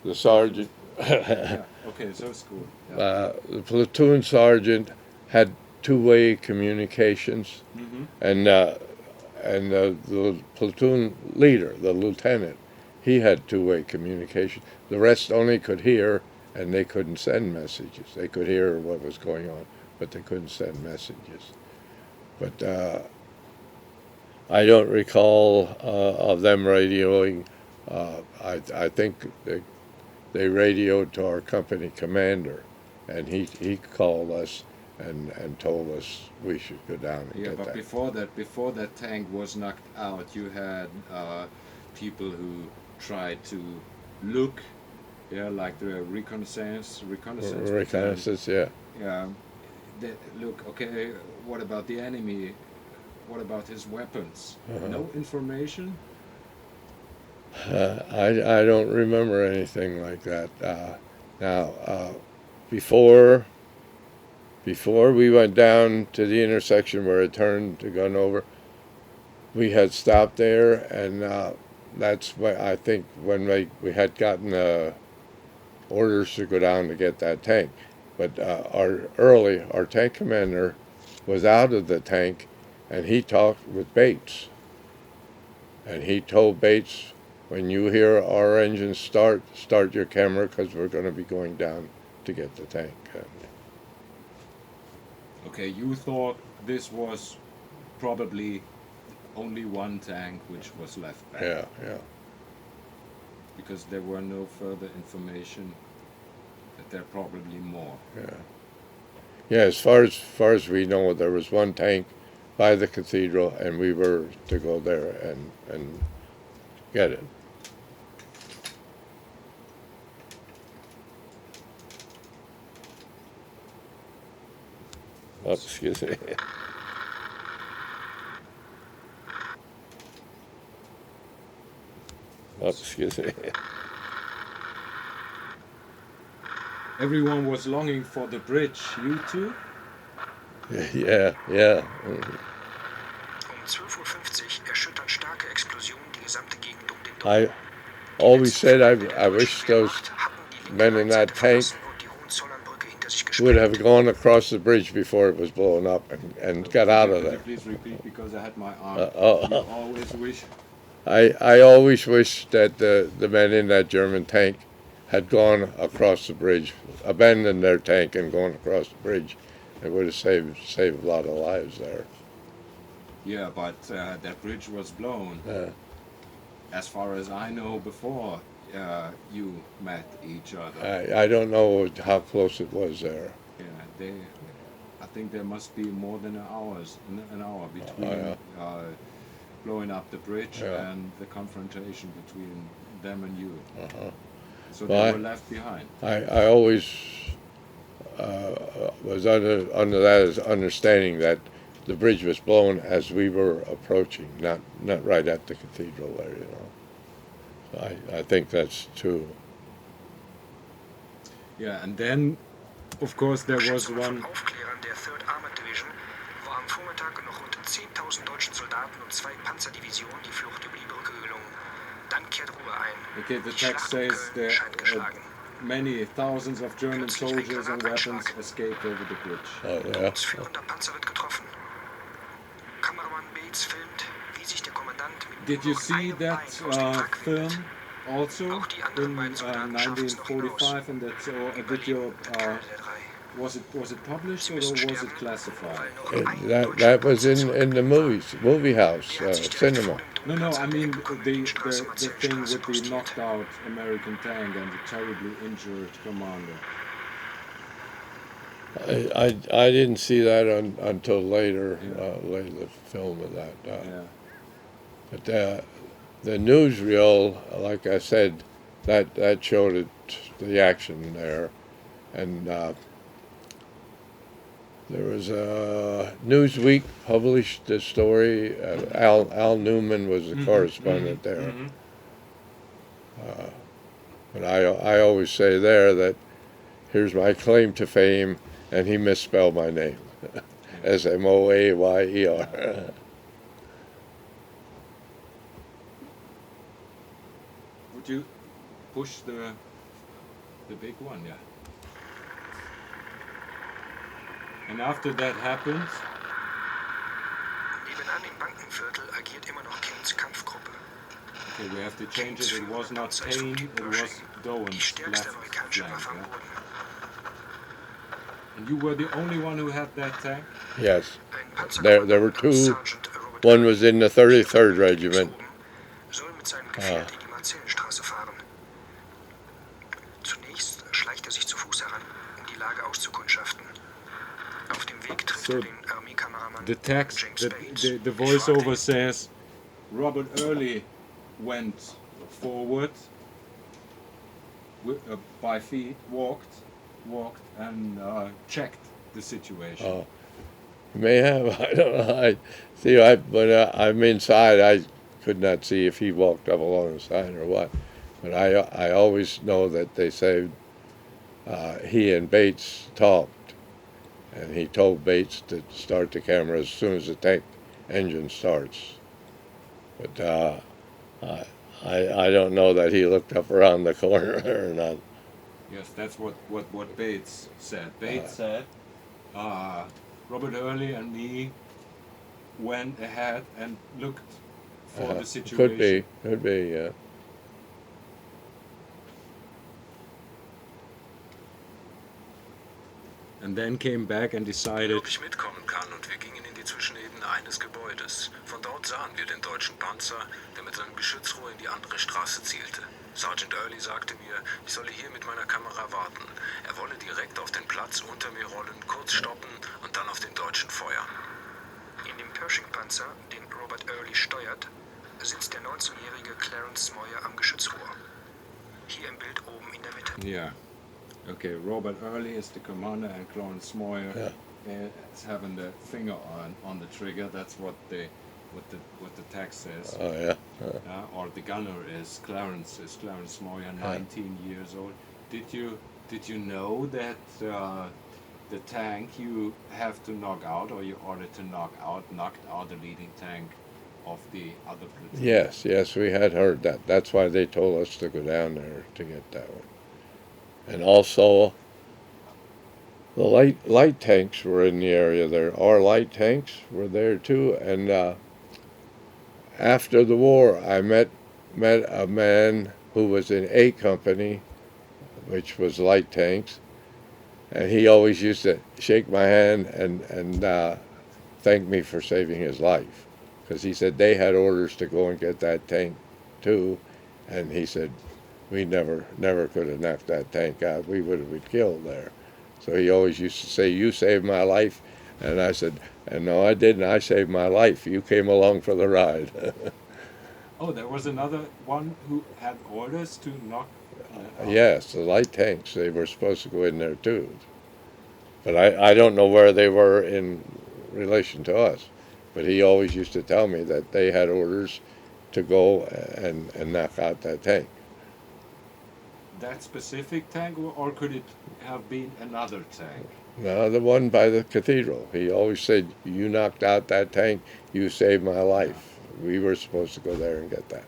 The sergeant, Yeah. Okay, so it's cool. Yeah. the platoon sergeant had two-way communications, Mhm. and the platoon leader, the lieutenant, he had two-way communication. The rest only could hear, and they couldn't send messages. They could hear what was going on, but they couldn't send messages. But I don't recall of them radioing. I think they radioed to our company commander, and he called us and told us we should go down and Yeah, get but that. before that tank was knocked out, you had people who tried to look, like the reconnaissance. Reconnaissance, yeah. Yeah, look. Okay, what about the enemy? What about his weapons? No information. I don't remember anything like that. Now, before we went down to the intersection where it turned to gun over, we had stopped there, and that's why I think when we had gotten orders to go down to get that tank. But our tank commander was out of the tank, and he talked with Bates. And he told Bates, when you hear our engines start your camera, because we're going to be going down to get the tank. Okay, you thought this was probably only one tank which was left back. Yeah. Because there were no further information that there are probably more. Yeah, as far as we know, there was one tank by the cathedral, and we were to go there and get it. Oh, excuse me. Oh, excuse me. Everyone was longing for the bridge. You too? Yeah. Um 12:50 Uhr erschüttern starke Explosionen die gesamte Gegend um den Dom. I always said I wish those men in that tank would have gone across the bridge before it was blown up and got out of Could you there. please repeat, because I had my arm. You always wish. I always wish that the men in that German tank had gone across the bridge, abandoned their tank and gone across the bridge. It would have saved a lot of lives there. Yeah, but that bridge was blown. As far as I know, before you met each other. I don't know how close it was there. Yeah, I think there must be more than an hour between blowing up the bridge and the confrontation between them and you. So they were left behind. I always was under that understanding that the bridge was blown as we were approaching, not right at the cathedral there, you know. So I think that's true. Yeah, and then, of course, there was one. Aufklärern der 3rd Armored Division war am Vormittag noch rund 10.000 deutschen Soldaten und 2 Panzerdivisionen die Flucht über die Brücke gelungen. Dann kehrt Ruhe ein. Okay, the Die text Schlacht um says Köln that scheint geschlagen. many thousands of German soldiers and weapons escaped over the bridge. Doms führender Panzer wird getroffen. Kameramann Bates filmt, wie sich der Kommandant mit Did you see that film also in 1945? And that's a video. Was it published or was it classified? That was in the movie house, cinema. No, I mean the thing with the knocked out American tank and the terribly injured commander. I didn't see that until later, later the film of that. But the newsreel, like I said, that showed it, the action there, and there was a Newsweek published the story. Al Newman was the correspondent there. But I always say there that here's my claim to fame, and he misspelled my name, Smoyer. Would you push the big one, yeah? And after that happens, Nebenan im Bankenviertel agiert immer noch Keynes Kampfgruppe. okay, we have to change it. It was not Kane, it was Doan's Die stärkste left amerikanische flank. Waffe am Yeah? Boden. And you were the only one who had that tank? Yes, Ein there were Panzerkommandant two. Sergeant Robert One was in the 33rd Regiment. soll mit seinem Gefährt in die Marzellenstraße fahren. Zunächst schleicht er sich zu Fuß heran, um die Lage auszukundschaften. Auf dem Weg trifft So, er den Armeekameramann The text, James Bates. the voiceover says, Robert Early went forward by feet, walked and checked the situation. Oh, may have. I don't know. But I'm inside. I could not see if he walked up along the side or what. But I always know that they say he and Bates talked, and he told Bates to start the camera as soon as the tank engine starts. But I don't know that he looked up around the corner or not. Yes, that's what Bates said. Bates said, Robert Early and me went ahead and looked for the situation. Could be, yeah. And then came back and decided, Ob ich mitkommen kann, und wir gingen in die Zwischenebene eines Gebäudes. Von dort sahen wir den deutschen Panzer, der mit seinem Geschützrohr in die andere Straße zielte. Sergeant Early sagte mir, ich solle hier mit meiner Kamera warten. Er wolle direkt auf den Platz unter mir rollen, kurz stoppen und dann auf den Deutschen feuern. In dem Pershing-Panzer, den Robert Early steuert, sitzt der 19-jährige Clarence Smoyer am Geschützrohr. Hier im Bild oben in der Mitte. Yeah. Okay, Robert Early is the commander and Clarence Smoyer is having the finger on the trigger. That's what the text says. Oh yeah. Or the gunner is Clarence Smoyer, 19 years old. Did you know that the tank you have to knock out, or you ordered to knocked out the leading tank of the other platoon? Yes, we had heard that. That's why they told us to go down there to get that one. And also, the light tanks were in the area there. Our light tanks were there too. And after the war, I met a man who was in A Company, which was light tanks, and he always used to shake my hand and thank me for saving his life, because he said they had orders to go and get that tank too, and he said we never could have knocked that tank out. We would have been killed there. So he always used to say, "You saved my life," and I said, "And no, I didn't. I saved my life. You came along for the ride." Oh, there was another one who had orders to knock. Yes, the light tanks, they were supposed to go in there too. But I don't know where they were in relation to us. But he always used to tell me that they had orders to go and knock out that tank. That specific tank, or could it have been another tank? No, the one by the cathedral. He always said, "You knocked out that tank, you saved my life." We were supposed to go there and get that.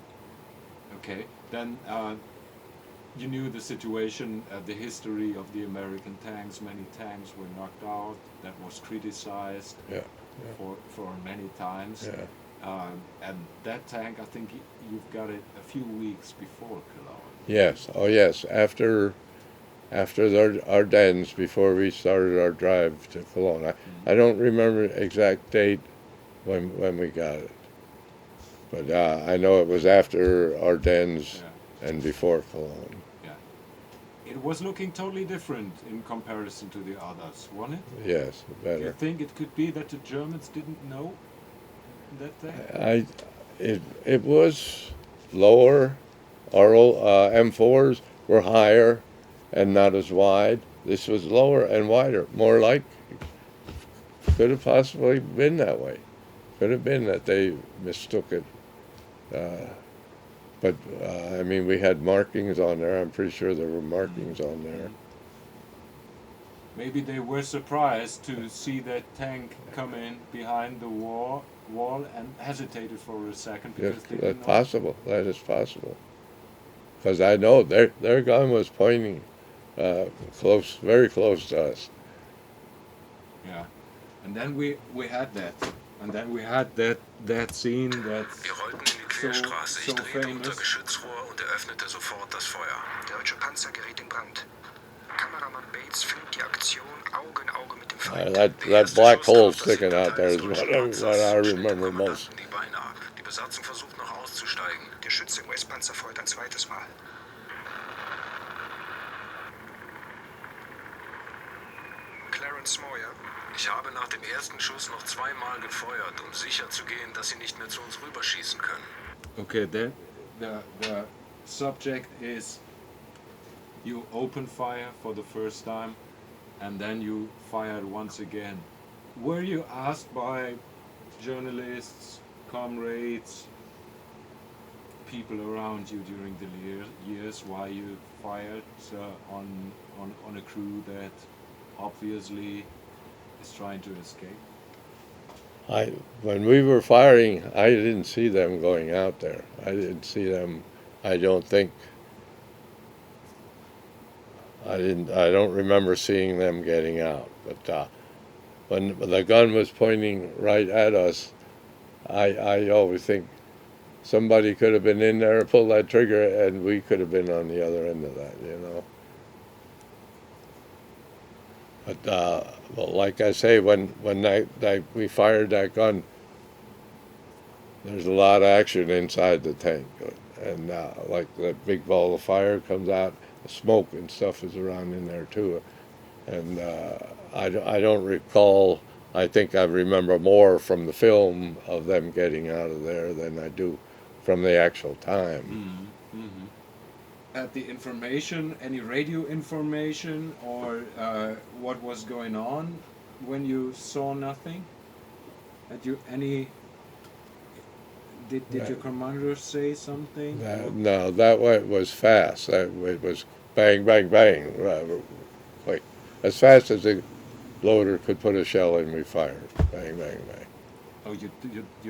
Okay, then you knew the situation, the history of the American tanks. Many tanks were knocked out. That was criticized for many times. Yeah. And that tank, I think you've got it a few weeks before Cologne. Yes. Oh, yes. After the Ardennes, before we started our drive to Cologne. I don't remember the exact date when we got it, but I know it was after Ardennes and before Cologne. Yeah. It was looking totally different in comparison to the others, wasn't it? Yes, better. Do you think it could be that the Germans didn't know that tank? It was lower. Our M4s were higher and not as wide. This was lower and wider, more like, could have possibly been that way. Could have been that they mistook it. But I mean, we had markings on there. I'm pretty sure there were markings on there. Maybe they were surprised to see that tank come in behind the wall and hesitated for a second because they didn't That's know. possible. That is possible. Because I know their gun was pointing close, very close to us. Yeah, and then we had that, and then we had that scene that's Wir rollten in die Querstraße. Ich drehte unser Geschützrohr und eröffnete sofort das Feuer. Der deutsche Panzer gerät in Brand. Kameramann Bates filmt die Aktion Auge in Auge mit dem Feind. That black hole sticking out there is what I remember most. Die Beine ab. Die Besatzung versucht noch auszusteigen. Der Schütze im US-Panzer feuert ein zweites Mal. Clarence Smoyer. Ich habe nach dem ersten Schuss noch zweimal gefeuert, um sicher zu gehen, dass sie nicht mehr zu uns rüberschießen können. okay. Then the subject is you open fire for the first time, and then you fired once again. Were you asked by journalists, comrades, people around you during the years why you fired on a crew that obviously is trying to escape? When we were firing, I didn't see them going out there. I didn't see them. I don't think. I don't remember seeing them getting out. But when the gun was pointing right at us, I always think somebody could have been in there, pulled that trigger, and we could have been on the other end of that, you know. But well, like I say, when we fired that gun, there's a lot of action inside the tank, and like the big ball of fire comes out, the smoke and stuff is around in there too, and I don't recall I think I remember more from the film of them getting out of there than I do from the actual time. At the information, any radio information, or what was going on when you saw nothing? Had you any? Did your commander say something? No, that way it was fast. It was bang, bang, bang, like as fast as the loader could put a shell in. We fired, bang, bang, bang. Oh, you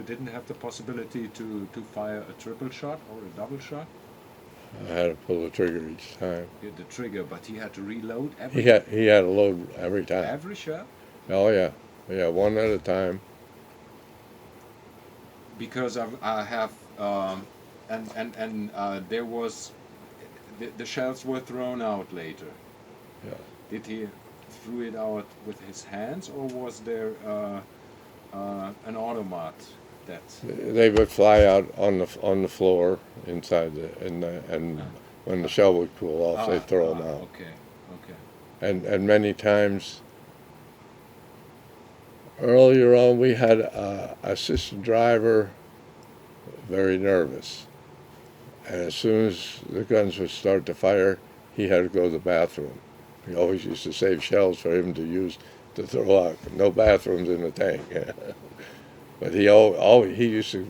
didn't have the possibility to fire a triple shot or a double shot? I had to pull the trigger each time. You had the trigger, but he had to reload He had to load every time. every shot? Oh yeah, one at a time. Because I have and there was the shells were thrown out later. Yeah. Did he threw it out with his hands, or was there an automat that? They would fly out on the floor inside and when the shell would cool off, they'd throw them out. Okay. And many times earlier on, we had an assistant driver very nervous. And as soon as the guns would start to fire, he had to go to the bathroom. We always used to save shells for him to use to throw out. No bathrooms in the tank. But he used to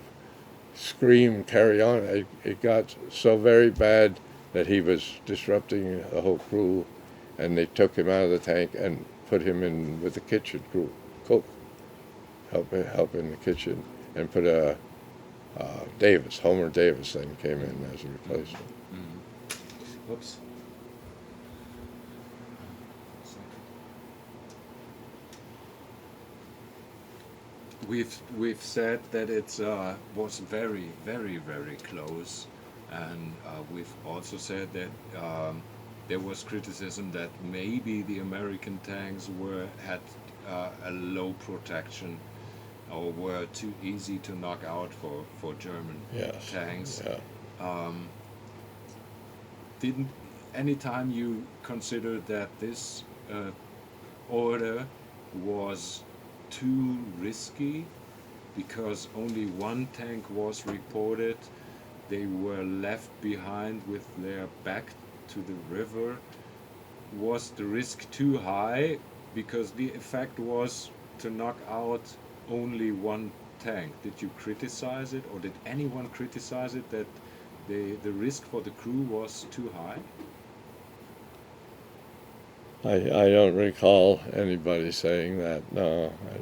scream and carry on. It got so very bad that he was disrupting the whole crew, and they took him out of the tank and put him in with the kitchen crew, cook, help in the kitchen, and put Homer Davis then came in as a replacement. Whoops. We've said that it was very, very, very close, and we've also said that there was criticism that maybe the American tanks had a low protection, or were too easy to knock out for German tanks. Yeah. Didn't any time you considered that this order was too risky, because only one tank was reported, they were left behind with their back to the river? Was the risk too high, because the effect was to knock out only one tank? Did you criticize it, or did anyone criticize it that the risk for the crew was too high? I don't recall anybody saying that. No, I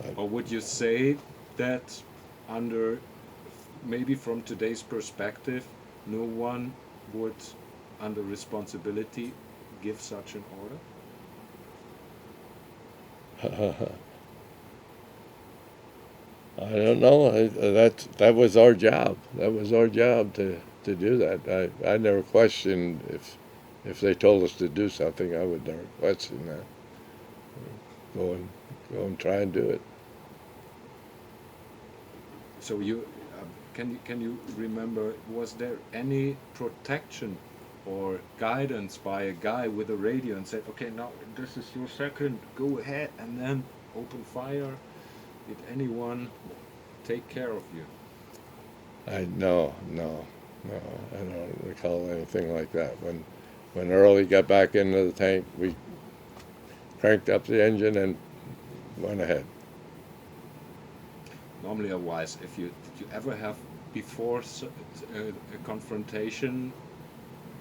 don't. Or would you say that under, maybe from today's perspective, no one would, under responsibility, give such an order? I don't know. That was our job. That was our job to do that. I never questioned if they told us to do something. I would never question that. Go and try and do it. So you can you remember, was there any protection or guidance by a guy with a radio and said, okay, now this is your second, go ahead, and then open fire? Did anyone take care of you? No, I don't recall anything like that. When Early got back into the tank, we cranked up the engine and went ahead. Normally, otherwise, did you ever have before a confrontation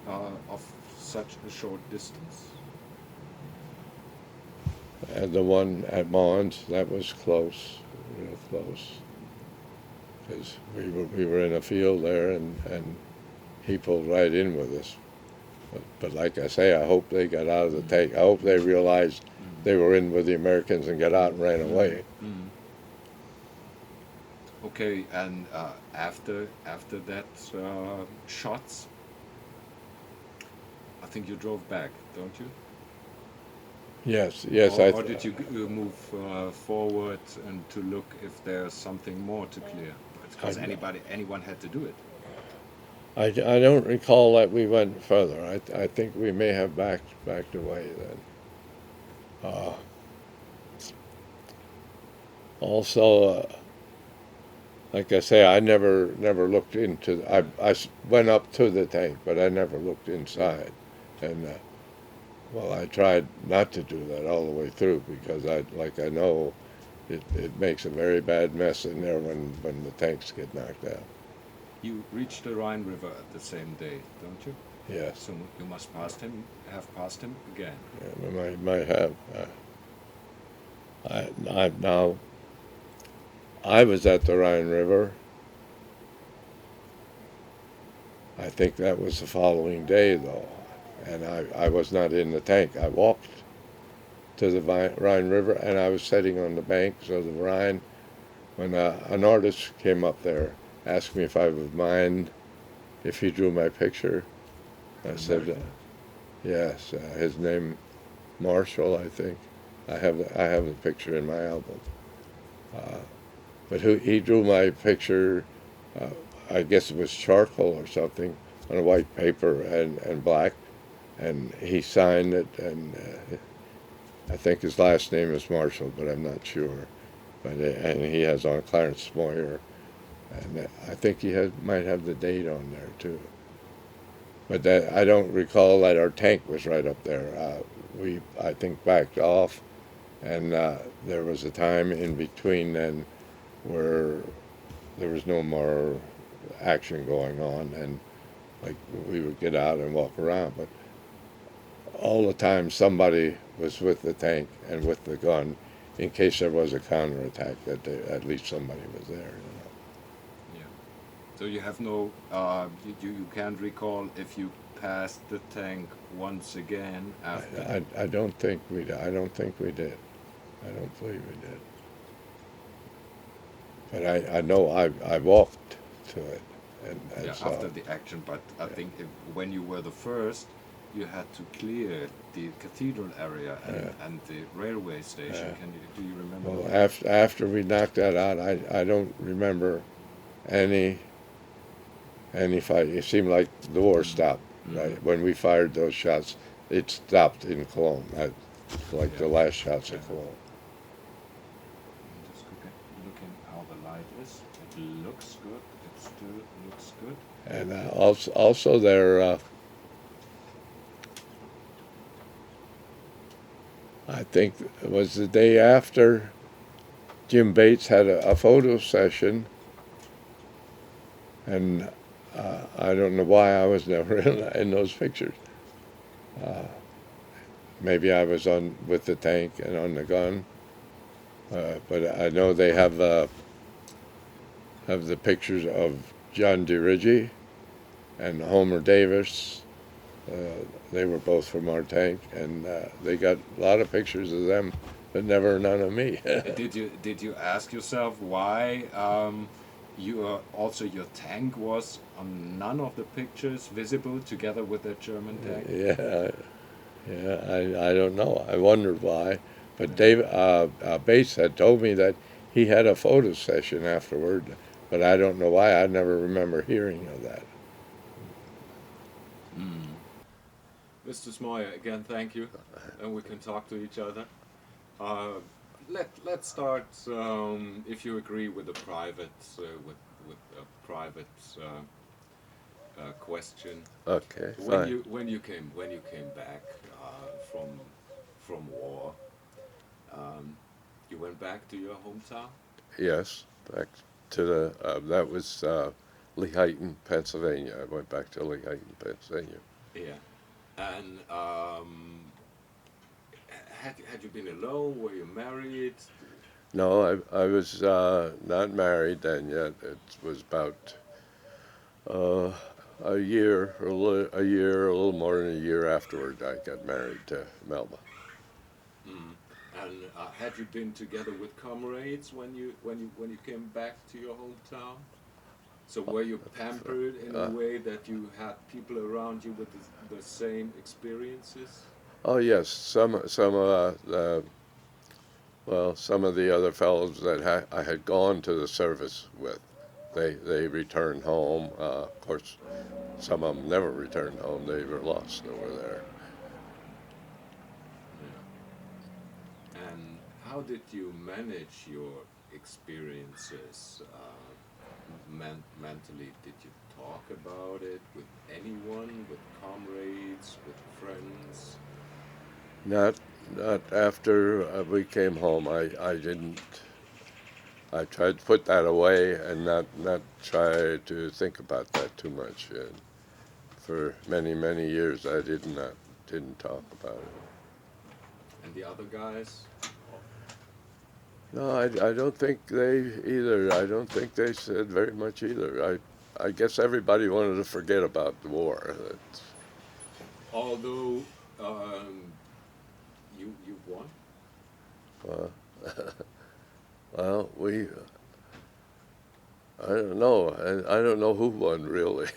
of such a short distance? And the one at Mons, that was close, real close. Because we were in a field there, and he pulled right in with us. But like I say, I hope they got out of the tank. I hope they realized they were in with the Americans and got out and ran away. Okay, and after that shots, I think you drove back, don't you? Yes. Or did you move forward and to look if there's something more to clear? Because anyone had to do it. I don't recall that we went further. I think we may have backed away then. Uh, also, like I say, I never looked into. I went up to the tank, but I never looked inside, and well, I tried not to do that all the way through because I know it makes a very bad mess in there when the tanks get knocked out. You reached the Rhine River at the same day, don't you? Yes. So you must have passed him again. Yeah, we might have. Now I was at the Rhine River. I think that was the following day, though, and I was not in the tank. I walked to the Rhine River, and I was sitting on the banks of the Rhine when an artist came up there, asked me if I would mind if he drew my picture. I said, yes. His name, Marshall, I think. I have the picture in my album. But he drew my picture. I guess it was charcoal or something on a white paper and black, and he signed it. And I think his last name is Marshall, but I'm not sure. But and he has on Clarence Smoyer, and I think he might have the date on there too. But I don't recall that our tank was right up there. We, I think, backed off, and there was a time in between then where there was no more action going on, and like we would get out and walk around. But all the time somebody was with the tank and with the gun in case there was a counterattack, that at least somebody was there. You know. Yeah. So you have no, you can't recall if you passed the tank once again after. I don't think we did. I don't think we did. I don't believe we did. But I know I walked to it. And Yeah, saw after it. the action, but I think when you were the first, you had to clear the cathedral area and the railway station. Do you remember? Well, after we knocked that out, I don't remember any fight. It seemed like the war stopped. Right when we fired those shots, it stopped in Cologne. Like the last shots of Cologne. I'm just looking how the light is. It looks good. It still looks good. And also there, I think it was the day after Jim Bates had a photo session, and I don't know why I was never in those pictures. Maybe I was on with the tank and on the gun, but I know they have the pictures of John DeRiggi and Homer Davis. They were both from our tank, and they got a lot of pictures of them, but never none of me. Did you ask yourself why your tank was on none of the pictures visible together with the German tank? I don't know. I wondered why, but Bates had told me that he had a photo session afterward, but I don't know why. I never remember hearing of that. Mr. Smoyer, again, thank you, and we can talk to each other. Let's start, if you agree, with a private question. Okay, fine. When you came back from war, you went back to your hometown? Yes, back to the that was Lehighton, Pennsylvania. I went back to Lehighton, Pennsylvania. Yeah. And had you been alone? Were you married? No, I was not married then yet. It was about a year, a little more than a year afterward. I got married to Melba. And had you been together with comrades when you came back to your hometown? So were you pampered in a way that you had people around you with the same experiences? Oh yes, some of the other fellows that I had gone to the service with, they returned home. Of course, some of them never returned home. They were lost over there. Yeah. And how did you manage your experiences mentally? Did you talk about it with anyone, with comrades, with friends? Not not after we came home. I didn't. I tried to put that away and not try to think about that too much. And for many years, I didn't talk about it. And the other guys? No, I don't think they either. I don't think they said very much either. I guess everybody wanted to forget about the war. Although you won? Uh, well, I don't know. I don't know who won really.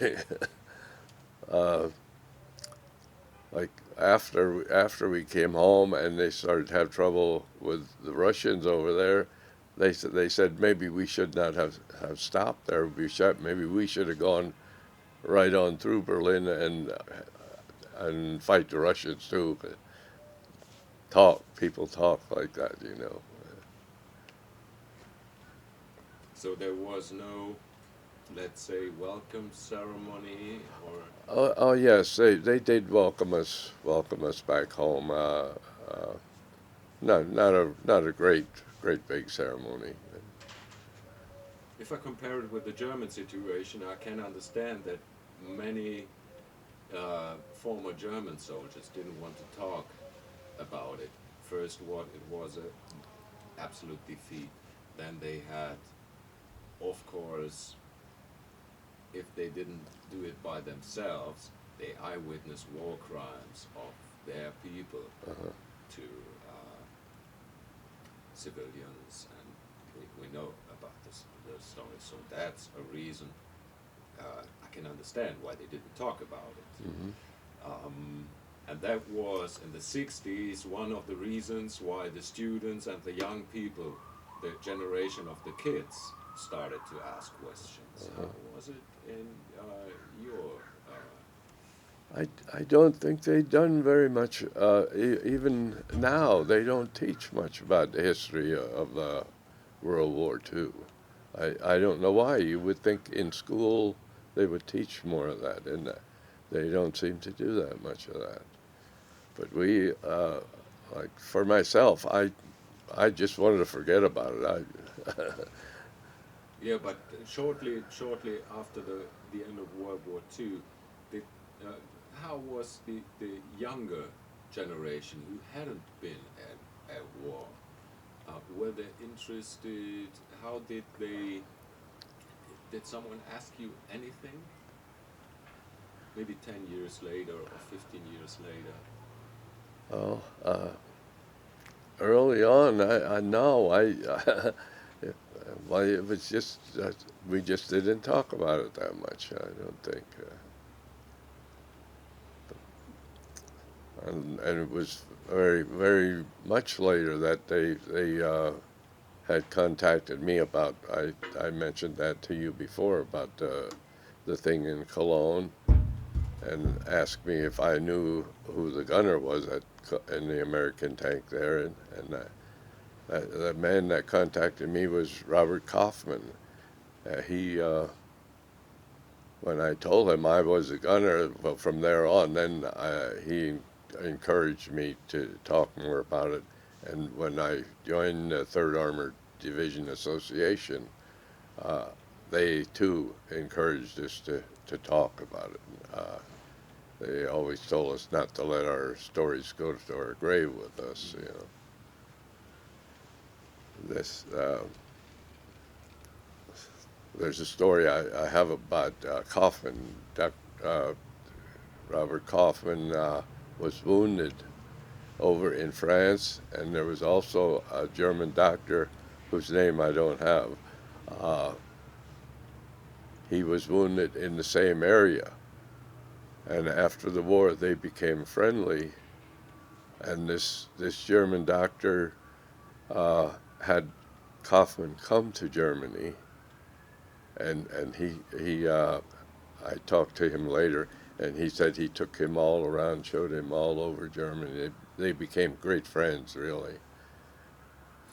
Like after we came home and they started to have trouble with the Russians over there, they said maybe we should not have stopped there. Maybe we should have gone right on through Berlin and fight the Russians too. People talk like that, you know. So there was no, let's say, welcome ceremony or. Oh yes, they did welcome us back home. Not a great big ceremony. If I compare it with the German situation, I can understand that many former German soldiers didn't want to talk about it. First, it was a absolute defeat. Then they had, of course, if they didn't do it by themselves, they eyewitness war crimes of their people to civilians, and we know about the story. So that's a reason I can understand why they didn't talk about it. And that was in the 60s one of the reasons why the students and the young people, the generation of the kids, started to ask questions. How was it in your? I don't think they've done very much. Even now, they don't teach much about the history of World War II. I don't know why. You would think in school they would teach more of that, and they don't seem to do that much of that. But we, like for myself, I just wanted to forget about it. Yeah, but shortly after the end of World War II, how was the younger generation who hadn't been at war? Were they interested? How did they? Did someone ask you anything? Maybe 10 years later or 15 years later. Oh, early on, I know well, it was just we just didn't talk about it that much. I don't think. And it was very much later that they had contacted me about. I mentioned that to you before about the thing in Cologne, and asked me if I knew who the gunner was in the American tank there, and the man that contacted me was Robert Kaufman. When I told him I was a gunner, well, from there on, then he encouraged me to talk more about it. And when I joined the 3rd Armored Division Association, they too encouraged us to talk about it. They always told us not to let our stories go to our grave with us, you know. There's a story I have about Kaufman. Robert Kaufman was wounded over in France, and there was also a German doctor whose name I don't have. He was wounded in the same area, and after the war they became friendly, and this German doctor had Kaufman come to Germany and he I talked to him later, and he said he took him all around, showed him all over Germany. They became great friends, really.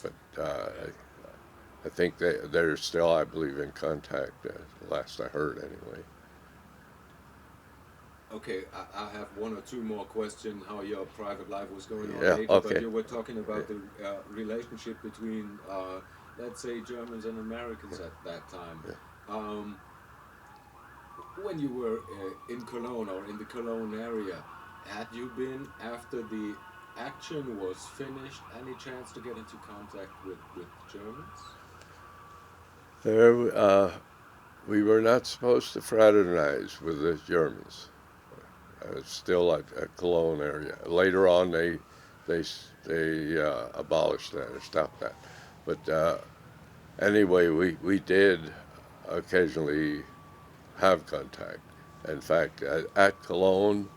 But I think they're still, I believe, in contact, last I heard anyway. Okay, I have one or two more questions how your private life was going on Yeah, later, okay. but you were talking about the relationship between, let's say, Germans and Americans at that time. Yeah. When you were in Cologne or in the Cologne area, had you been, after the action was finished, any chance to get into contact with Germans? There, we were not supposed to fraternize with the Germans. Still at Cologne area. Later on, they abolished that or stopped that. But anyway, we did occasionally have contact. In fact, at Cologne,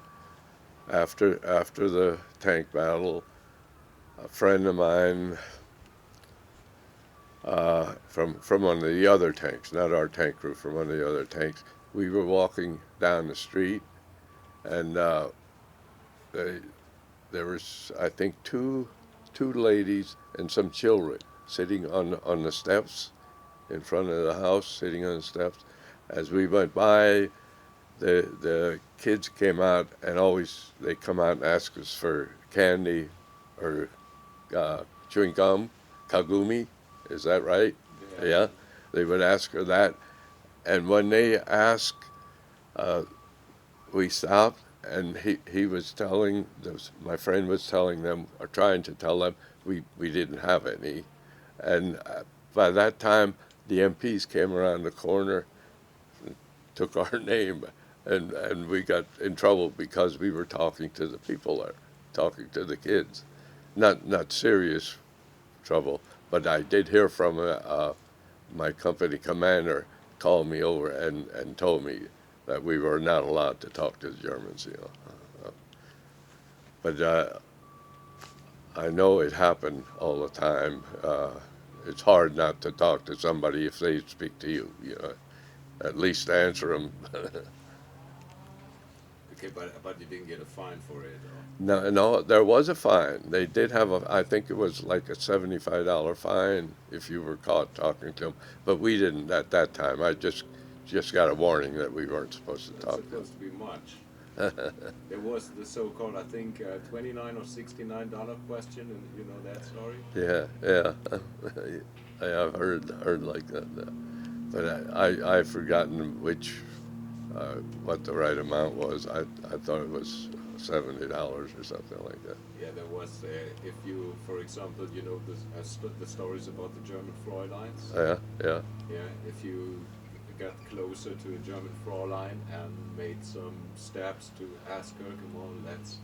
after the tank battle, a friend of mine from one of the other tanks, not our tank crew, from one of the other tanks, we were walking down the street, and there was, I think, two ladies and some children sitting on the steps in front of the house, sitting on the steps. As we went by, the kids came out, and always they come out and ask us for candy or chewing gum, kagumi. Is that right? Yeah. They would ask her that, and when they asked, we stopped, and he was telling my friend was telling them, or trying to tell them, we didn't have any, and by that time the MPs came around the corner, and took our name, and we got in trouble because we were talking to the people there, talking to the kids, not serious trouble, but I did hear from my company commander called me over and told me that we were not allowed to talk to the Germans, you know. But I know it happened all the time. It's hard not to talk to somebody if they speak to you, you know. At least answer them. Okay, but you didn't get a fine for it? Or? No, there was a fine. They did have I think it was like a $75 fine if you were caught talking to them. But we didn't at that time. I just got a warning that we weren't supposed to talk to them. It's supposed to be much. There was the so-called, I think, $29 or $69 question, and you know that story? Yeah. I've heard like that. But I've forgotten what the right amount was. I thought it was $70 or something like that. Yeah, there was. If you, for example, you know the stories about the German Fräuleins. Yeah. Yeah, if you got closer to a German Fräulein and made some steps to ask her, come on, let's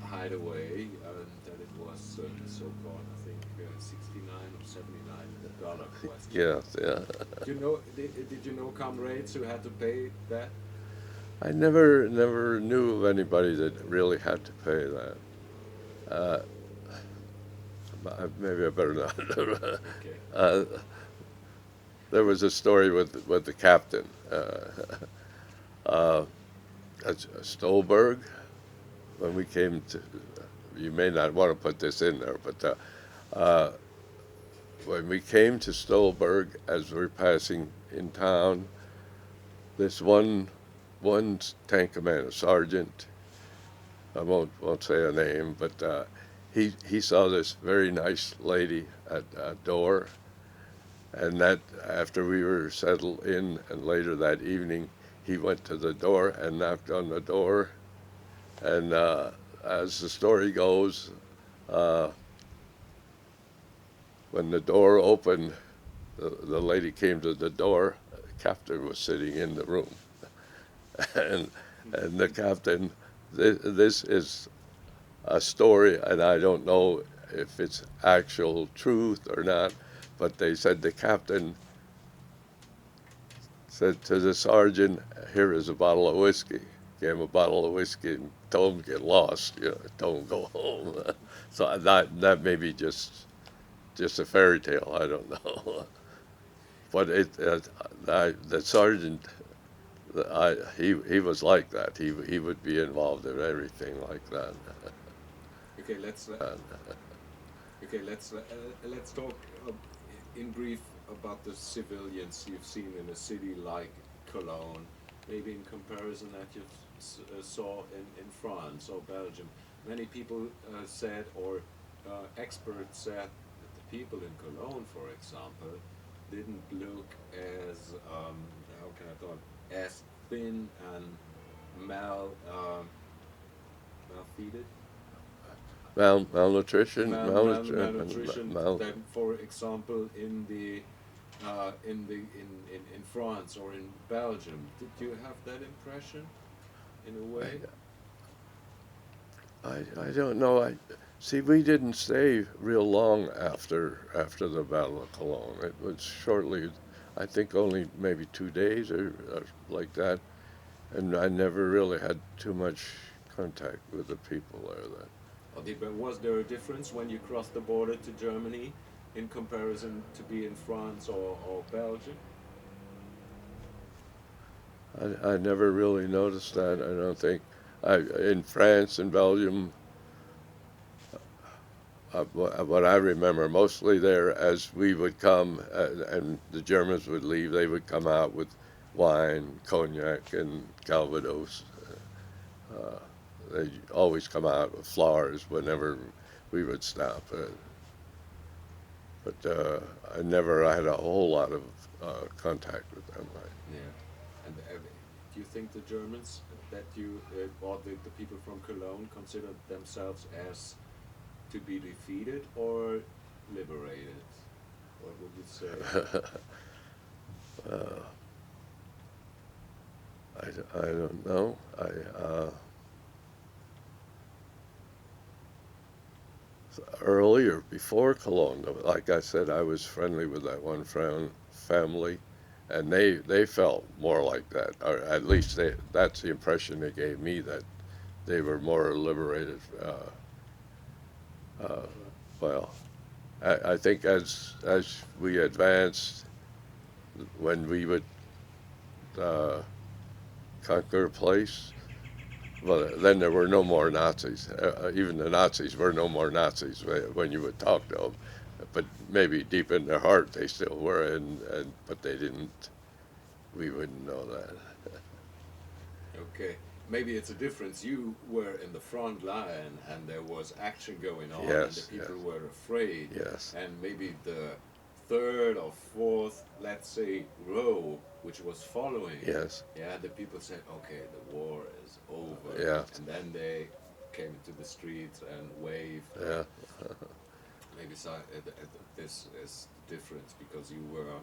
hide away, that it was the so-called, I think, $69 or $79 question. Yeah. Did you know comrades who had to pay that? I never knew of anybody that really had to pay that. Maybe I better not. Okay. There was a story with the captain at Stolberg when we came to. You may not want to put this in there, but when we came to Stolberg, as we were passing in town, this one tank commander, a sergeant, I won't say a name, but he saw this very nice lady at a door, and that after we were settled in, and later that evening, he went to the door and knocked on the door, and as the story goes, when the door opened, the lady came to the door, the captain was sitting in the room. And the captain, this is a story, and I don't know if it's actual truth or not, but they said the captain said to the sergeant, "Here is a bottle of whiskey." Gave him a bottle of whiskey and told him to get lost, told him to go home. So that may be just a fairy tale, I don't know. but the sergeant, he was like that. He would be involved in everything like that. Okay, let's talk in brief about the civilians you've seen in a city like Cologne, maybe in comparison that you saw in France or Belgium. Many people said, or experts said, that the people in Cologne, for example, didn't look as how can I call it, as thin and malfeeded. Malnutrition, Malnutrition than, for example, in France or in Belgium. Did you have that impression, in a way? I don't know. See, we didn't stay real long after the Battle of Cologne. It was shortly, I think only maybe 2 days or like that, and I never really had too much contact with the people there. But was there a difference when you crossed the border to Germany in comparison to be in France or Belgium? I never really noticed that. I don't think. In France and Belgium, what I remember mostly there, as we would come and the Germans would leave, they would come out with wine, cognac, and Calvados. They always come out with flowers whenever we would stop. But I never had a whole lot of contact with them. Yeah. And do you think the Germans that you or the people from Cologne considered themselves as to be defeated or liberated? What would you say? I don't know. Earlier, before Cologne, like I said, I was friendly with that one family, and they felt more like that, or at least that's the impression they gave me, that they were more liberated. Well, I think as we advanced, when we would conquer a place, well, then there were no more Nazis. Even the Nazis were no more Nazis when you would talk to them. But maybe deep in their heart they still were, but they didn't. We wouldn't know that. Okay, maybe it's a difference. You were in the front line, and there was action going on, Yes, and the people were afraid. Yes. And maybe the third or fourth, let's say, row, which was following. Yes. Yeah, the people said, okay, the war is over. Yeah. And then they came into the streets and waved. Yeah. Maybe this is the difference, because you were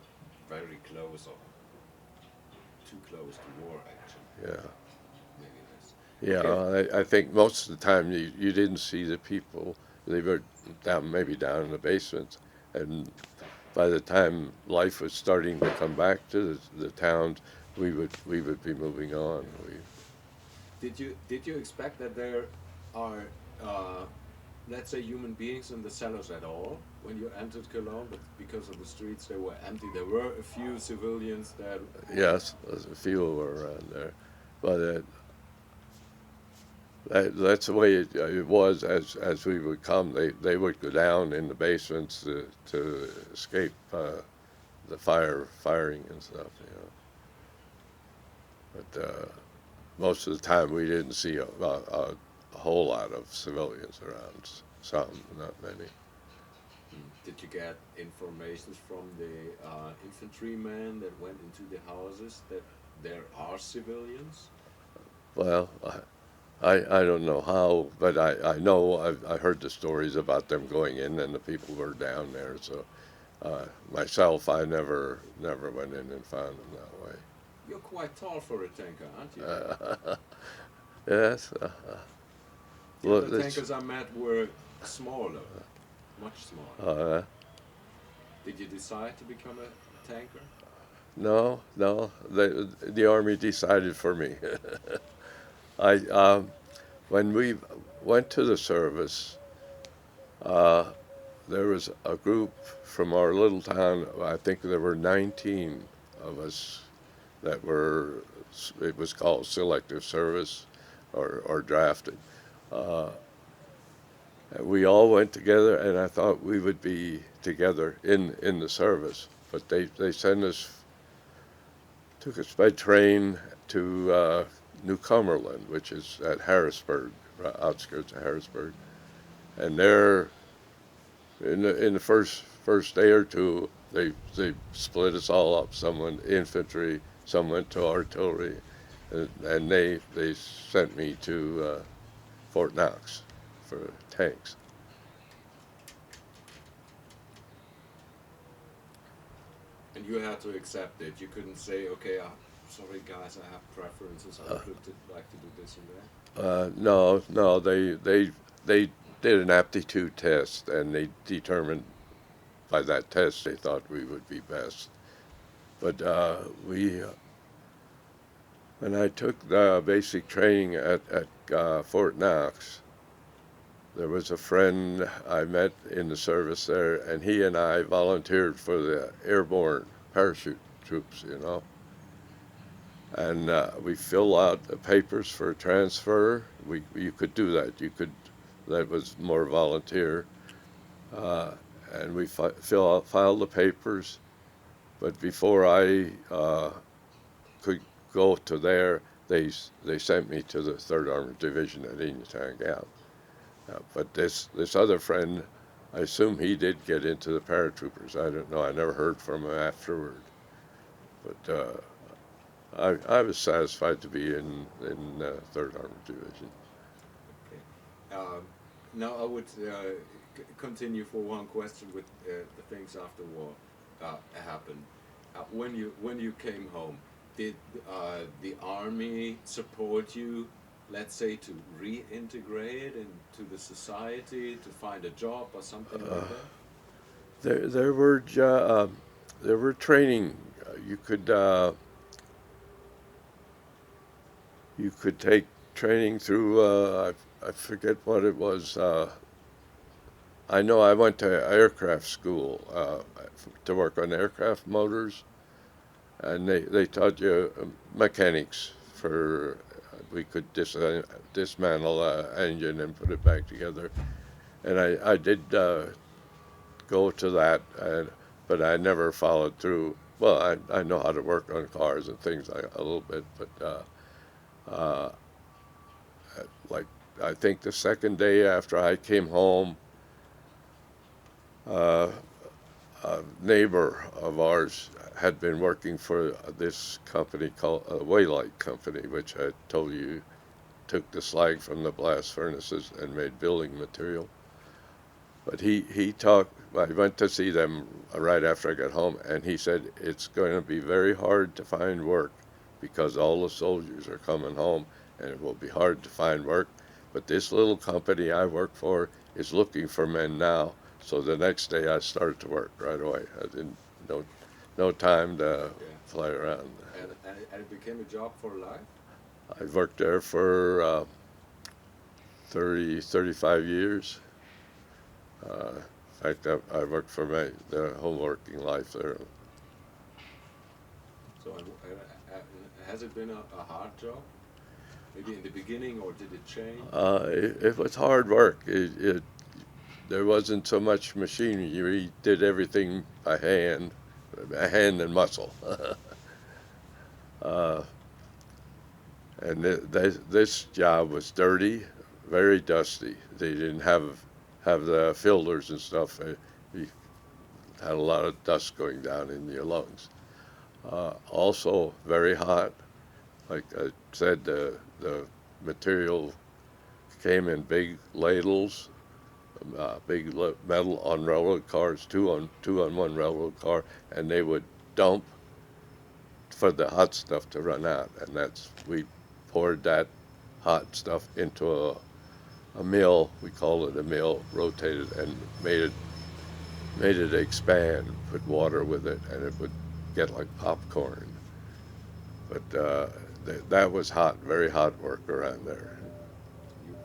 very close, or too close to war action. Yeah. Maybe this. Yeah, Okay. I think most of the time you didn't see the people. They were maybe down in the basement, and by the time life was starting to come back to the towns, we would be moving on. Did you expect that there are let's say human beings in the cellars at all when you entered Cologne? But because of the streets, they were empty. There were a few civilians that. Yes, a few were around there, but that's the way it was as we would come. They would go down in the basements to escape the firing and stuff, But most of the time we didn't see a whole lot of civilians around. Some, not many. Did you get information from the infantrymen that went into the houses that there are civilians? Well, I don't know how, but I know I heard the stories about them going in and the people were down there. So myself, I never went in and found them that way. You're quite tall for a tanker, aren't you? Yes. The tankers I met were smaller, much smaller. Did you decide to become a tanker? No. The Army decided for me. When we went to the service, there was a group from our little town. I think there were 19 of us that were. It was called selective service, or drafted. Uh, we all went together, and I thought we would be together in the service. But they sent us, took us by train to New Cumberland, which is at Harrisburg, outskirts of Harrisburg, and there, in the first day or two, they split us all up. Some went infantry, some went to artillery, and they sent me to Fort Knox for tanks. And you had to accept it. You couldn't say, okay, sorry guys, I have preferences. I would like to do this and that. No, they did an aptitude test, and they determined by that test they thought we would be best. But when I took the basic training at Fort Knox, there was a friend I met in the service there, and he and I volunteered for the airborne parachute troops, And we fill out the papers for transfer. You could do that. That was more volunteer. And we filed the papers. But before I could go to there, they sent me to the 3rd Armored Division at Uniontown Gap. But this other friend, I assume he did get into the paratroopers. I don't know. I never heard from him afterward. But I was satisfied to be in 3rd Armored Division. Okay. Now I would continue for one question with the things after war happened. When you came home, did the army support you, let's say, to reintegrate into the society, to find a job or something like that? There were training. You could take training through. I forget what it was. I know I went to aircraft school to work on aircraft motors, and they taught you mechanics for. We could dismantle an engine and put it back together, and I did go to that, but I never followed through. Well, I know how to work on cars and things like a little bit, but like I think the second day after I came home, a neighbor of ours had been working for this company called Waylight Company, which I told you took the slag from the blast furnaces and made building material. But he talked. I went to see them right after I got home, and he said it's going to be very hard to find work because all the soldiers are coming home, and it will be hard to find work. But this little company I work for is looking for men now. So the next day I started to work right away. I didn't no time to fly around. And it became a job for life? I worked there for 35 years. In fact, I worked for the whole working life there. So has it been a hard job? Maybe in the beginning, or did it change? It was hard work. There wasn't so much machinery. You did everything by hand and muscle. And this job was dirty, very dusty. They didn't have the filters and stuff. You had a lot of dust going down in your lungs. Also very hot. Like I said, the material came in big ladles, big metal on railroad cars, two on one railroad car, and they would dump for the hot stuff to run out, and we poured that hot stuff into a mill. We called it a mill, rotated and made it expand, put water with it, and it would get like popcorn. But that was hot, very hot work around there. You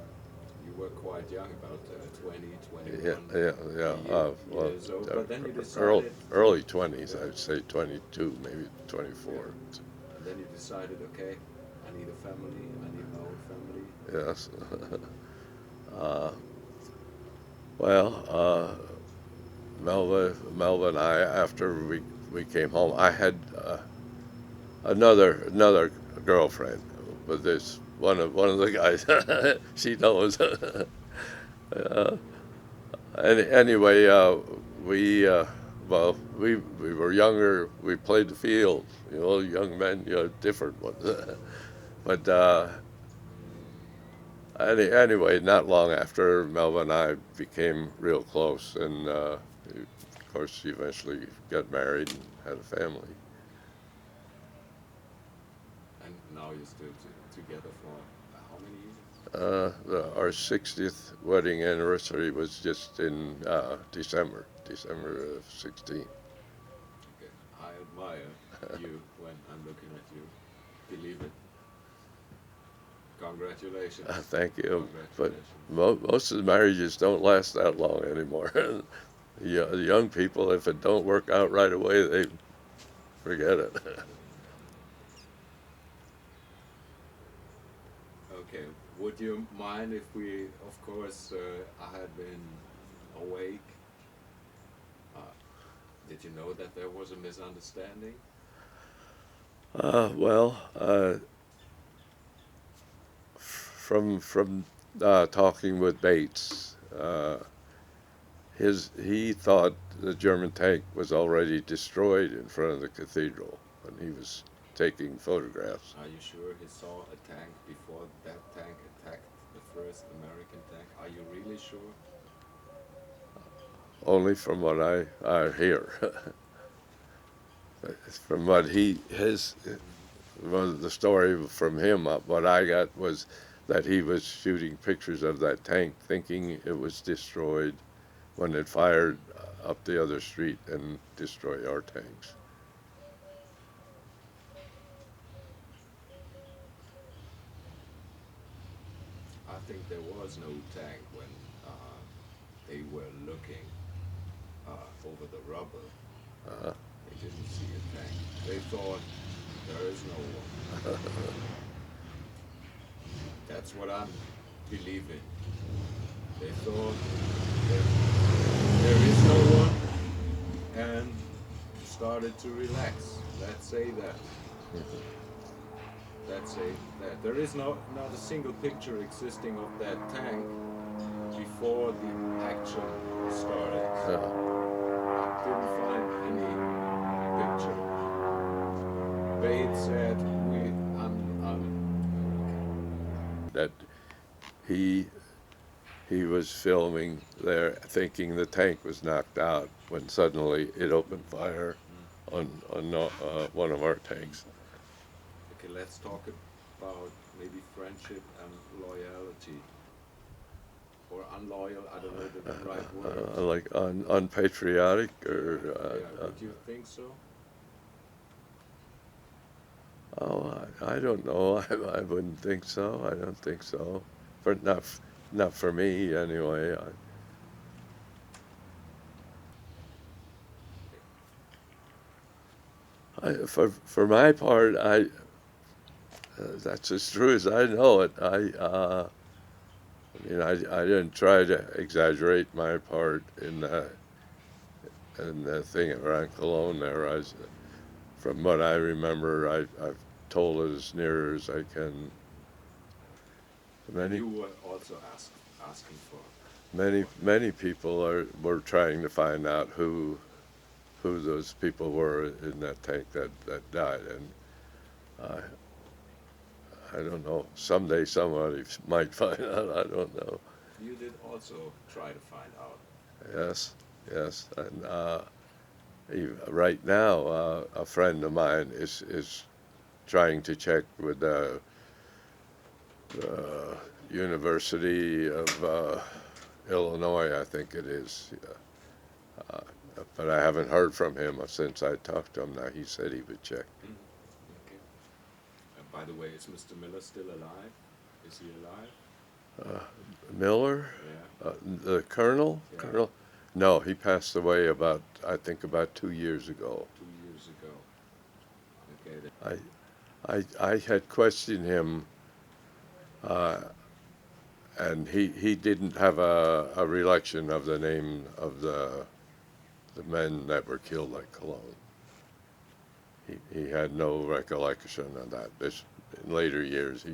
were quite young, about 20, 21 years old. But then you decided... Early 20s, I'd say 22, maybe 24. Yeah. And then you decided, okay, I need a family, I need my own family. Yes. Melva and I, after we came home, I had another girlfriend, but this one of the guys, she knows. Anyway, we were younger. We played the field, young men, different ones. But anyway, not long after, Melva and I became real close, and of course, she eventually got married and had a family. And now you're still together for how many years? Our 60th wedding anniversary was just in December of 16. Okay. I admire you when I'm looking at you. Believe it. Congratulations. Thank you. But most of the marriages don't last that long anymore. The young people, if it don't work out right away, they forget it. Okay. Would you mind if we, of course, I had been awake. Did you know that there was a misunderstanding? From talking with Bates, he thought the German tank was already destroyed in front of the cathedral when he was taking photographs. Are you sure he saw a tank before that tank attacked the first American tank? Are you really sure? Only from what I hear. From what the story from him, what I got was that he was shooting pictures of that tank thinking it was destroyed when it fired up the other street and destroyed our tanks. I think there was no tank when they were looking over the rubble. They didn't see a tank. They thought there is no one. That's what I'm believing. They thought there is no one and started to relax. Let's say that. Let's say that. There is not a single picture existing of that tank before the action started. I didn't find any picture. Bates said that he was filming there thinking the tank was knocked out when suddenly it opened fire on one of our tanks. Okay, let's talk about maybe friendship and loyalty. Or unloyal, I don't know the right word. Like unpatriotic or... would you think so? Oh, I don't know. I wouldn't think so. I don't think so. Not for me anyway. For my part, that's as true as I know it. I didn't try to exaggerate my part in the thing around Cologne there. From what I remember, I've told it as near as I can. You were also asking for. Many people were trying to find out who those people were in that tank that died, and I don't know. Someday somebody might find out. I don't know. You did also try to find out. Yes, and right now, a friend of mine is trying to check with the University of Illinois, I think it is. But I haven't heard from him since I talked to him. Now he said he would check. Okay. By the way, is Mr. Miller still alive? Is he alive? Miller, Yeah. the colonel. Yeah. Colonel. No, he passed away I think about 2 years ago. 2 years ago. Okay. I had questioned him, and he didn't have a recollection of the name of the men that were killed at Cologne. He had no recollection of that. This in later years,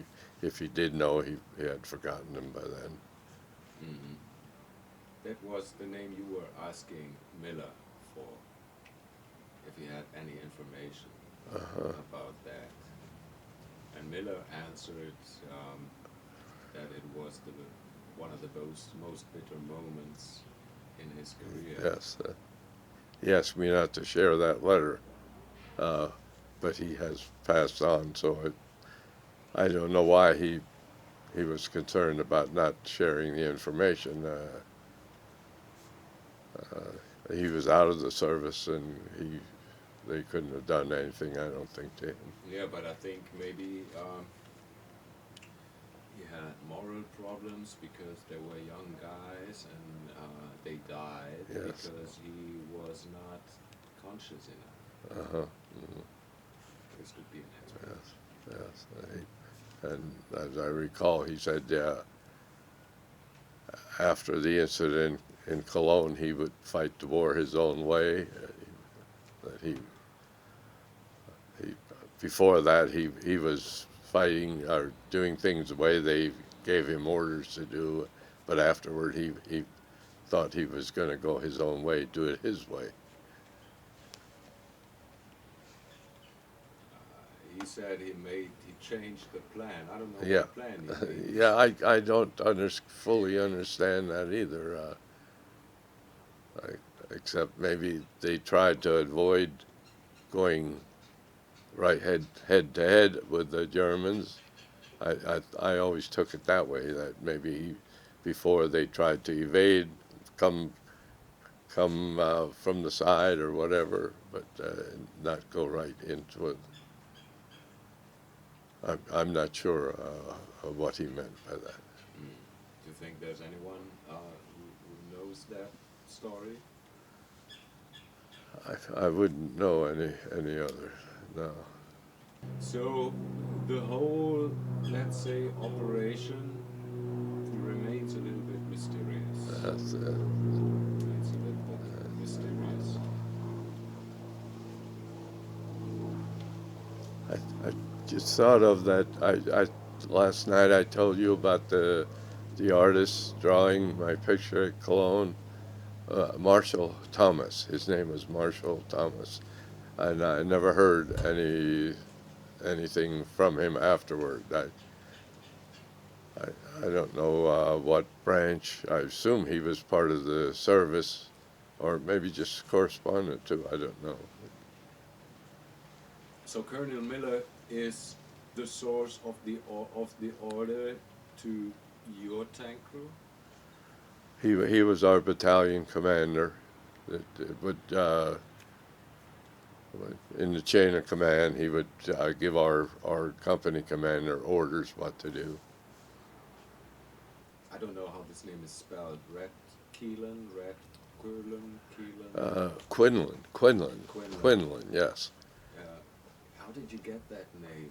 if he did know, he had forgotten them by then. Mm-hmm. That was the name you were asking Miller for, if he had any information about that. And Miller answered that it was one of the most bitter moments in his career. Yes, he asked me not to share that letter, but he has passed on, so I don't know why he was concerned about not sharing the information. He was out of the service, and they couldn't have done anything, I don't think, to him. Yeah, but I think maybe he had moral problems because they were young guys and they died because he was not conscious enough. Mm-hmm. This could be an explanation. Yes. And as I recall, he said, after the incident in Cologne, he would fight the war his own way. That he before that he was fighting or doing things the way they gave him orders to do, but afterward he thought he was going to go his own way, do it his way. He said he changed the plan. I don't know Yeah. what plan he made. Yeah, I don't fully understand that either. Except maybe they tried to avoid going right head to head with the Germans. I always took it that way, that maybe before they tried to evade, come from the side or whatever, but not go right into it. I'm not sure of what he meant by that. Do you think there's anyone who knows that story? I wouldn't know any other, no. So the whole, let's say, operation remains a little bit mysterious. That's, Remains a little bit mysterious. I just thought of that. Last night I told you about the artist drawing my picture at Cologne, Marshall Thomas. His name was Marshall Thomas, and I never heard anything from him afterward. I don't know what branch. I assume he was part of the service, or maybe just correspondent too. I don't know. So Colonel Miller is the source of the order to your tank crew? He was our battalion commander. In the chain of command, he would give our company commander orders what to do. I don't know how this name is spelled. Quinlan, yes. How did you get that name?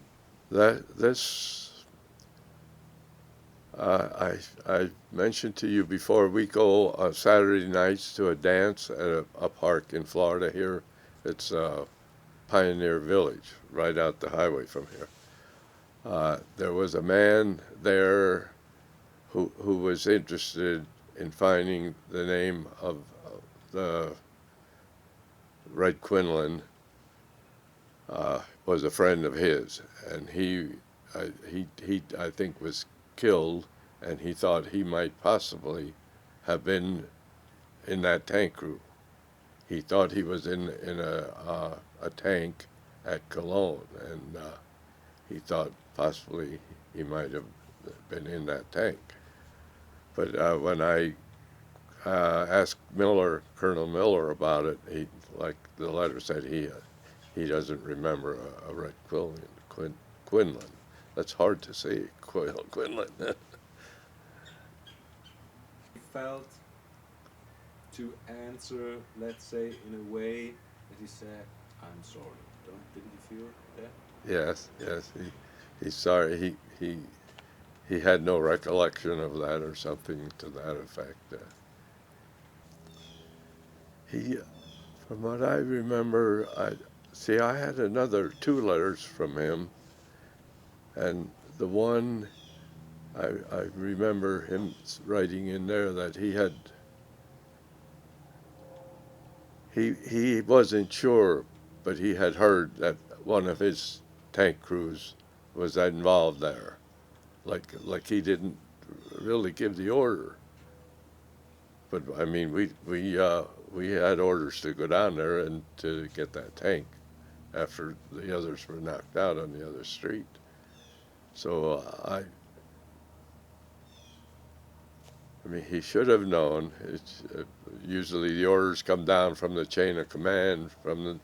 I mentioned to you before, we go on Saturday nights to a dance at a park in Florida here. It's Pioneer Village, right out the highway from here. There was a man there who was interested in finding the name of the Red Quinlan, was a friend of his, and he I think was killed, and he thought he might possibly have been in that tank crew. He thought he was in a tank at Cologne, and he thought possibly he might have been in that tank. But when I asked Colonel Miller about it, he, like the letter said, he doesn't remember a Red Quinlan. That's hard to say, Quinlan. felt to answer, let's say, in a way that he said, "I'm sorry"? Didn't you feel that? Yes, yes. He's sorry. He had no recollection of that or something to that effect. He, from what I remember, I had another 2 letters from him, and the one I remember him writing in there that he wasn't sure, but he had heard that one of his tank crews was involved there. Like he didn't really give the order. But I mean, we had orders to go down there and to get that tank after the others were knocked out on the other street. So I mean, he should have known. It's usually the orders come down from the chain of command, from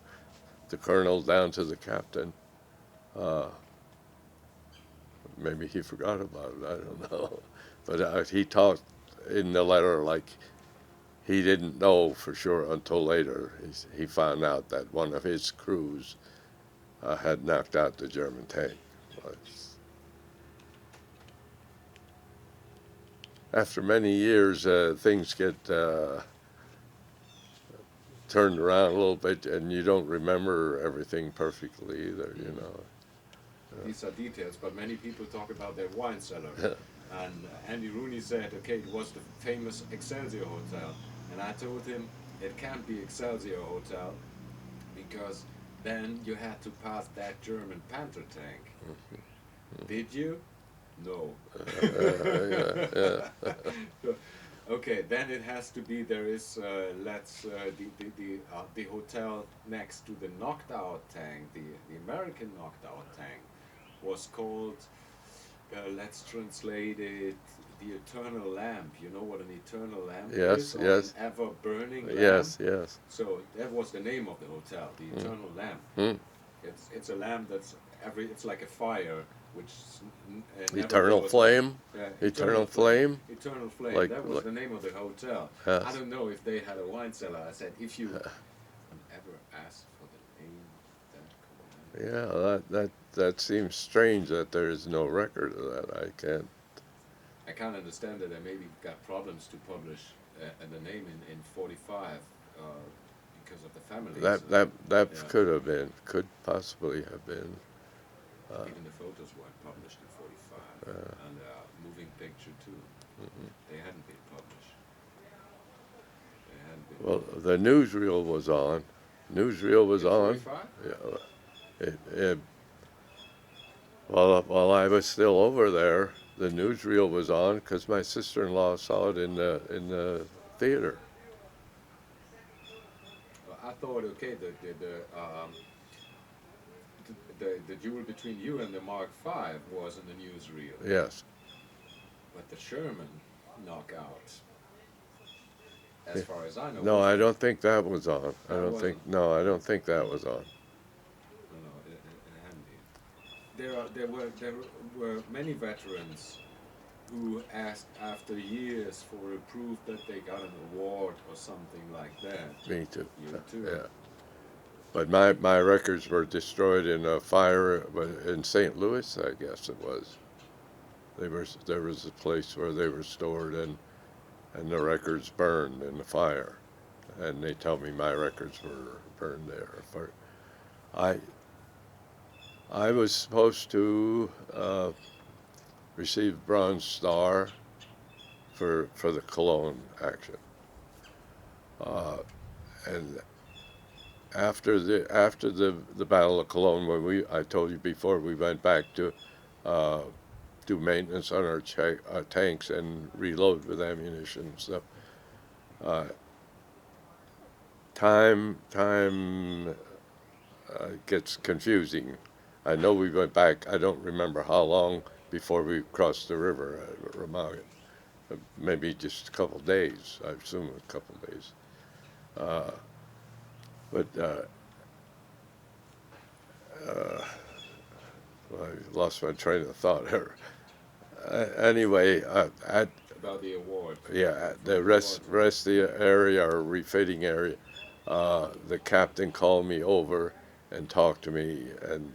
the colonel down to the captain. Maybe he forgot about it. I don't know. But he talked in the letter like he didn't know for sure until later. He found out that one of his crews had knocked out the German tank. After many years, things get turned around a little bit, and you don't remember everything perfectly either, you know. These are details, but many people talk about their wine cellar. And Andy Rooney said, okay, it was the famous Excelsior Hotel. And I told him, it can't be Excelsior Hotel, because then you had to pass that German Panther tank. Did you? No. Okay, then it has to be, there is, the hotel next to the knocked out tank, the American knocked out tank, was called, let's translate it, the Eternal Lamp. You know what an eternal lamp is? Yes. An ever burning lamp? Yes. So that was the name of the hotel, the Eternal Lamp. It's a lamp that's it's like a fire, which Eternal flame? Eternal flame? Eternal Flame. That was the name of the hotel. Yes. I don't know if they had a wine cellar. I said, if you ever ask for the name, then Yeah, that seems strange that there is no record of that. I can't understand that they maybe got problems to publish the name in 45 because of the families. That could possibly have been. Even the photos weren't published in 45, and moving picture too. They hadn't been published. Well, the newsreel was on. Newsreel was on. 45? Yeah. While I was still over there, the newsreel was on because my sister-in-law saw it in the theater. I thought, okay, the duel between you and the Mark V was in the newsreel. Yes. But the Sherman knockout, as far as I know. No, I don't think that was on. I don't think that was on. No, it hadn't been. There were many veterans who asked after years for a proof that they got an award or something like that. Me too. You too. Yeah. But my records were destroyed in a fire in St. Louis, I guess it was. There was a place where they were stored, and the records burned in the fire, and they tell me my records were burned there. I was supposed to receive Bronze Star for the Cologne action, and after the Battle of Cologne, when I told you before, we went back to do maintenance on our tanks and reload with ammunition and stuff. Time gets confusing. I know we went back. I don't remember how long before we crossed the river at Remagen. Maybe just a couple days. I assume a couple days. But I lost my train of thought here. Anyway, about the award. Yeah, the rest of the area or refitting area, the captain called me over and talked to me, and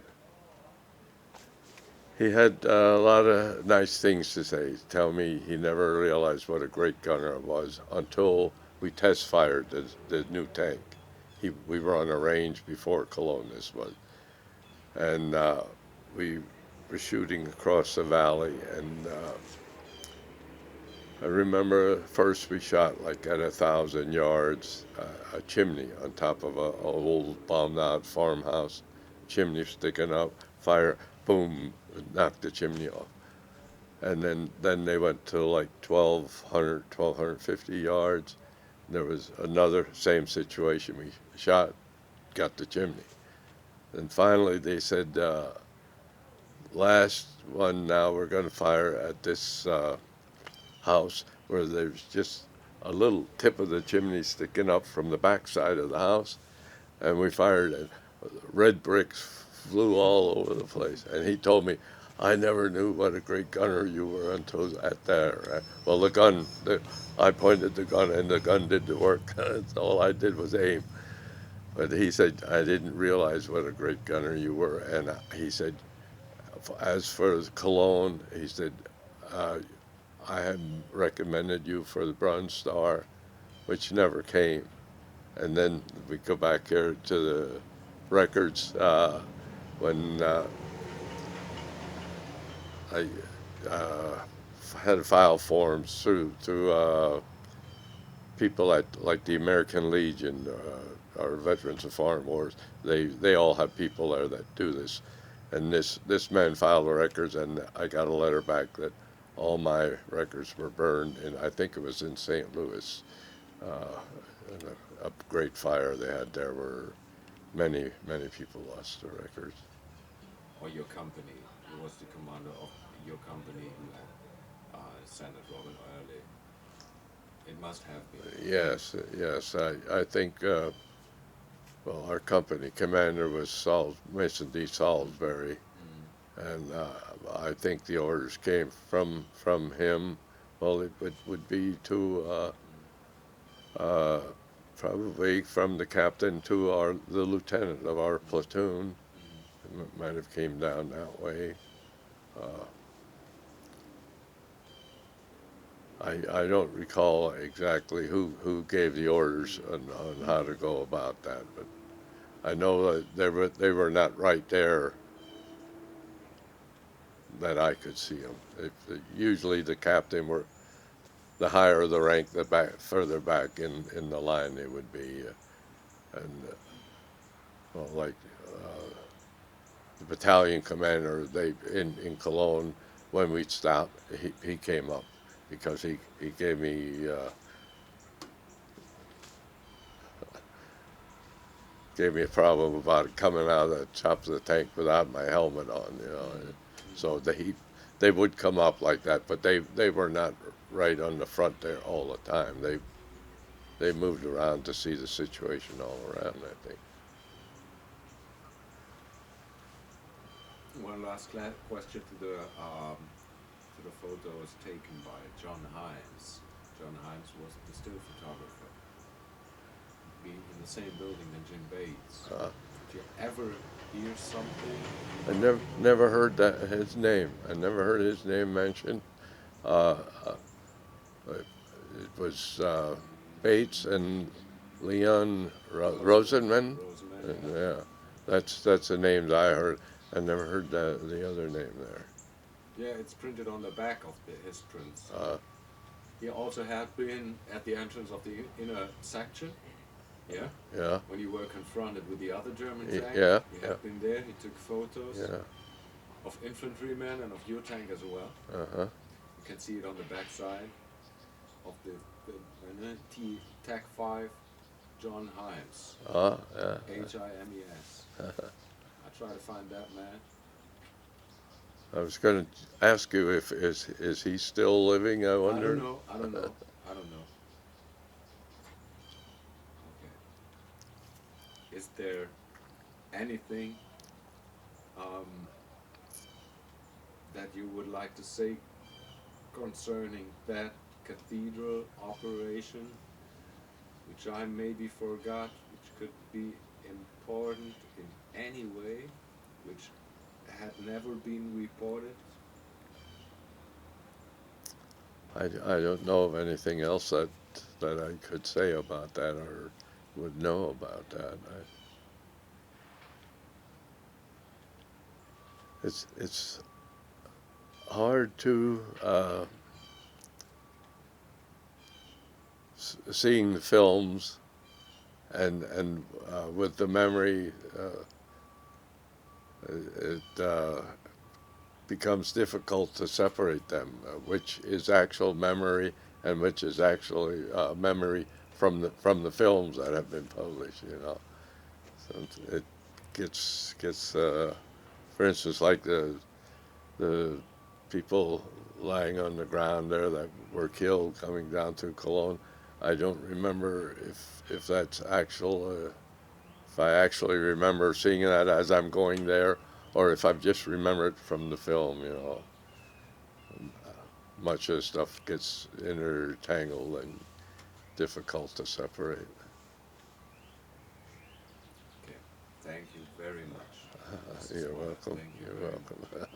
he had a lot of nice things to say. Tell me he never realized what a great gunner it was until we test fired the new tank. We were on a range before Cologne, this was, and we were shooting across the valley, and I remember first we shot like at 1,000 yards, a chimney on top of a old bombed-out farmhouse, chimney sticking up, fire, boom, knocked the chimney off. And then they went to like 1,200, 1,250 yards. There was another same situation. We shot, got the chimney. And finally they said, last one now we're going to fire at this house where there's just a little tip of the chimney sticking up from the back side of the house. And we fired, and red bricks flew all over the place. And he told me, I never knew what a great gunner you were until at there. Well, I pointed the gun and the gun did the work. That's all I did was aim. But he said, I didn't realize what a great gunner you were. And he said, as for Cologne, he said, I had recommended you for the Bronze Star, which never came. And then we go back here to the records when I had to file forms through people like the American Legion or Veterans of Foreign Wars. They all have people there that do this. And this man filed the records, and I got a letter back that all my records were burned, and I think it was in St. Louis. In a great fire they had there where many people lost their records. Or your company, who was the commander of your company who had sent it, Robin Early? It must have been. Yes. I think, well, our company commander was Mason D. Salisbury, and I think the orders came from him. Well, it would be to probably from the captain to the lieutenant of our platoon. It might have came down that way. I don't recall exactly who gave the orders on how to go about that, but I know that they were not right there that I could see them. Usually the captain were, the higher the rank, further back in the line they would be, and well, like the battalion commander, in Cologne, when we stopped, he came up because he gave me a problem about coming out of the top of the tank without my helmet on, So they would come up like that, but they were not right on the front there all the time. They moved around to see the situation all around, I think. One last question to the photos taken by John Himes. John Himes was the still photographer, being in the same building than Jim Bates. Did you ever hear something? I never heard his name. I never heard his name mentioned. It was Bates and Leon Rosenman. Yeah, that's the names I heard. I never heard the other name there. Yeah, it's printed on the back of his prints. He also had been at the entrance of the inner section. Yeah. Yeah. When you were confronted with the other German tank. Yeah. He had been there. He took photos. Yeah. Of infantrymen and of your tank as well. You can see it on the back side of the TAC 5 John Himes. Yeah. Himes. I try to find that man. I was going to ask you if is he still living? I wonder. I don't know. Okay. Is there anything that you would like to say concerning that cathedral operation, which I maybe forgot, which could be important in any way, which had never been reported? I don't know of anything else that I could say about that or would know about that. It's hard to seeing the films and with the memory, it becomes difficult to separate them, which is actual memory and which is actually memory from the films that have been published. You know, so it gets for instance, like the people lying on the ground there that were killed coming down to Cologne. I don't remember if that's actual. If I actually remember seeing that as I'm going there, or if I've just remembered from the film, you know. Much of the stuff gets intertangled and difficult to separate. Okay, thank you very much. You're welcome. Thank you You're very welcome. much.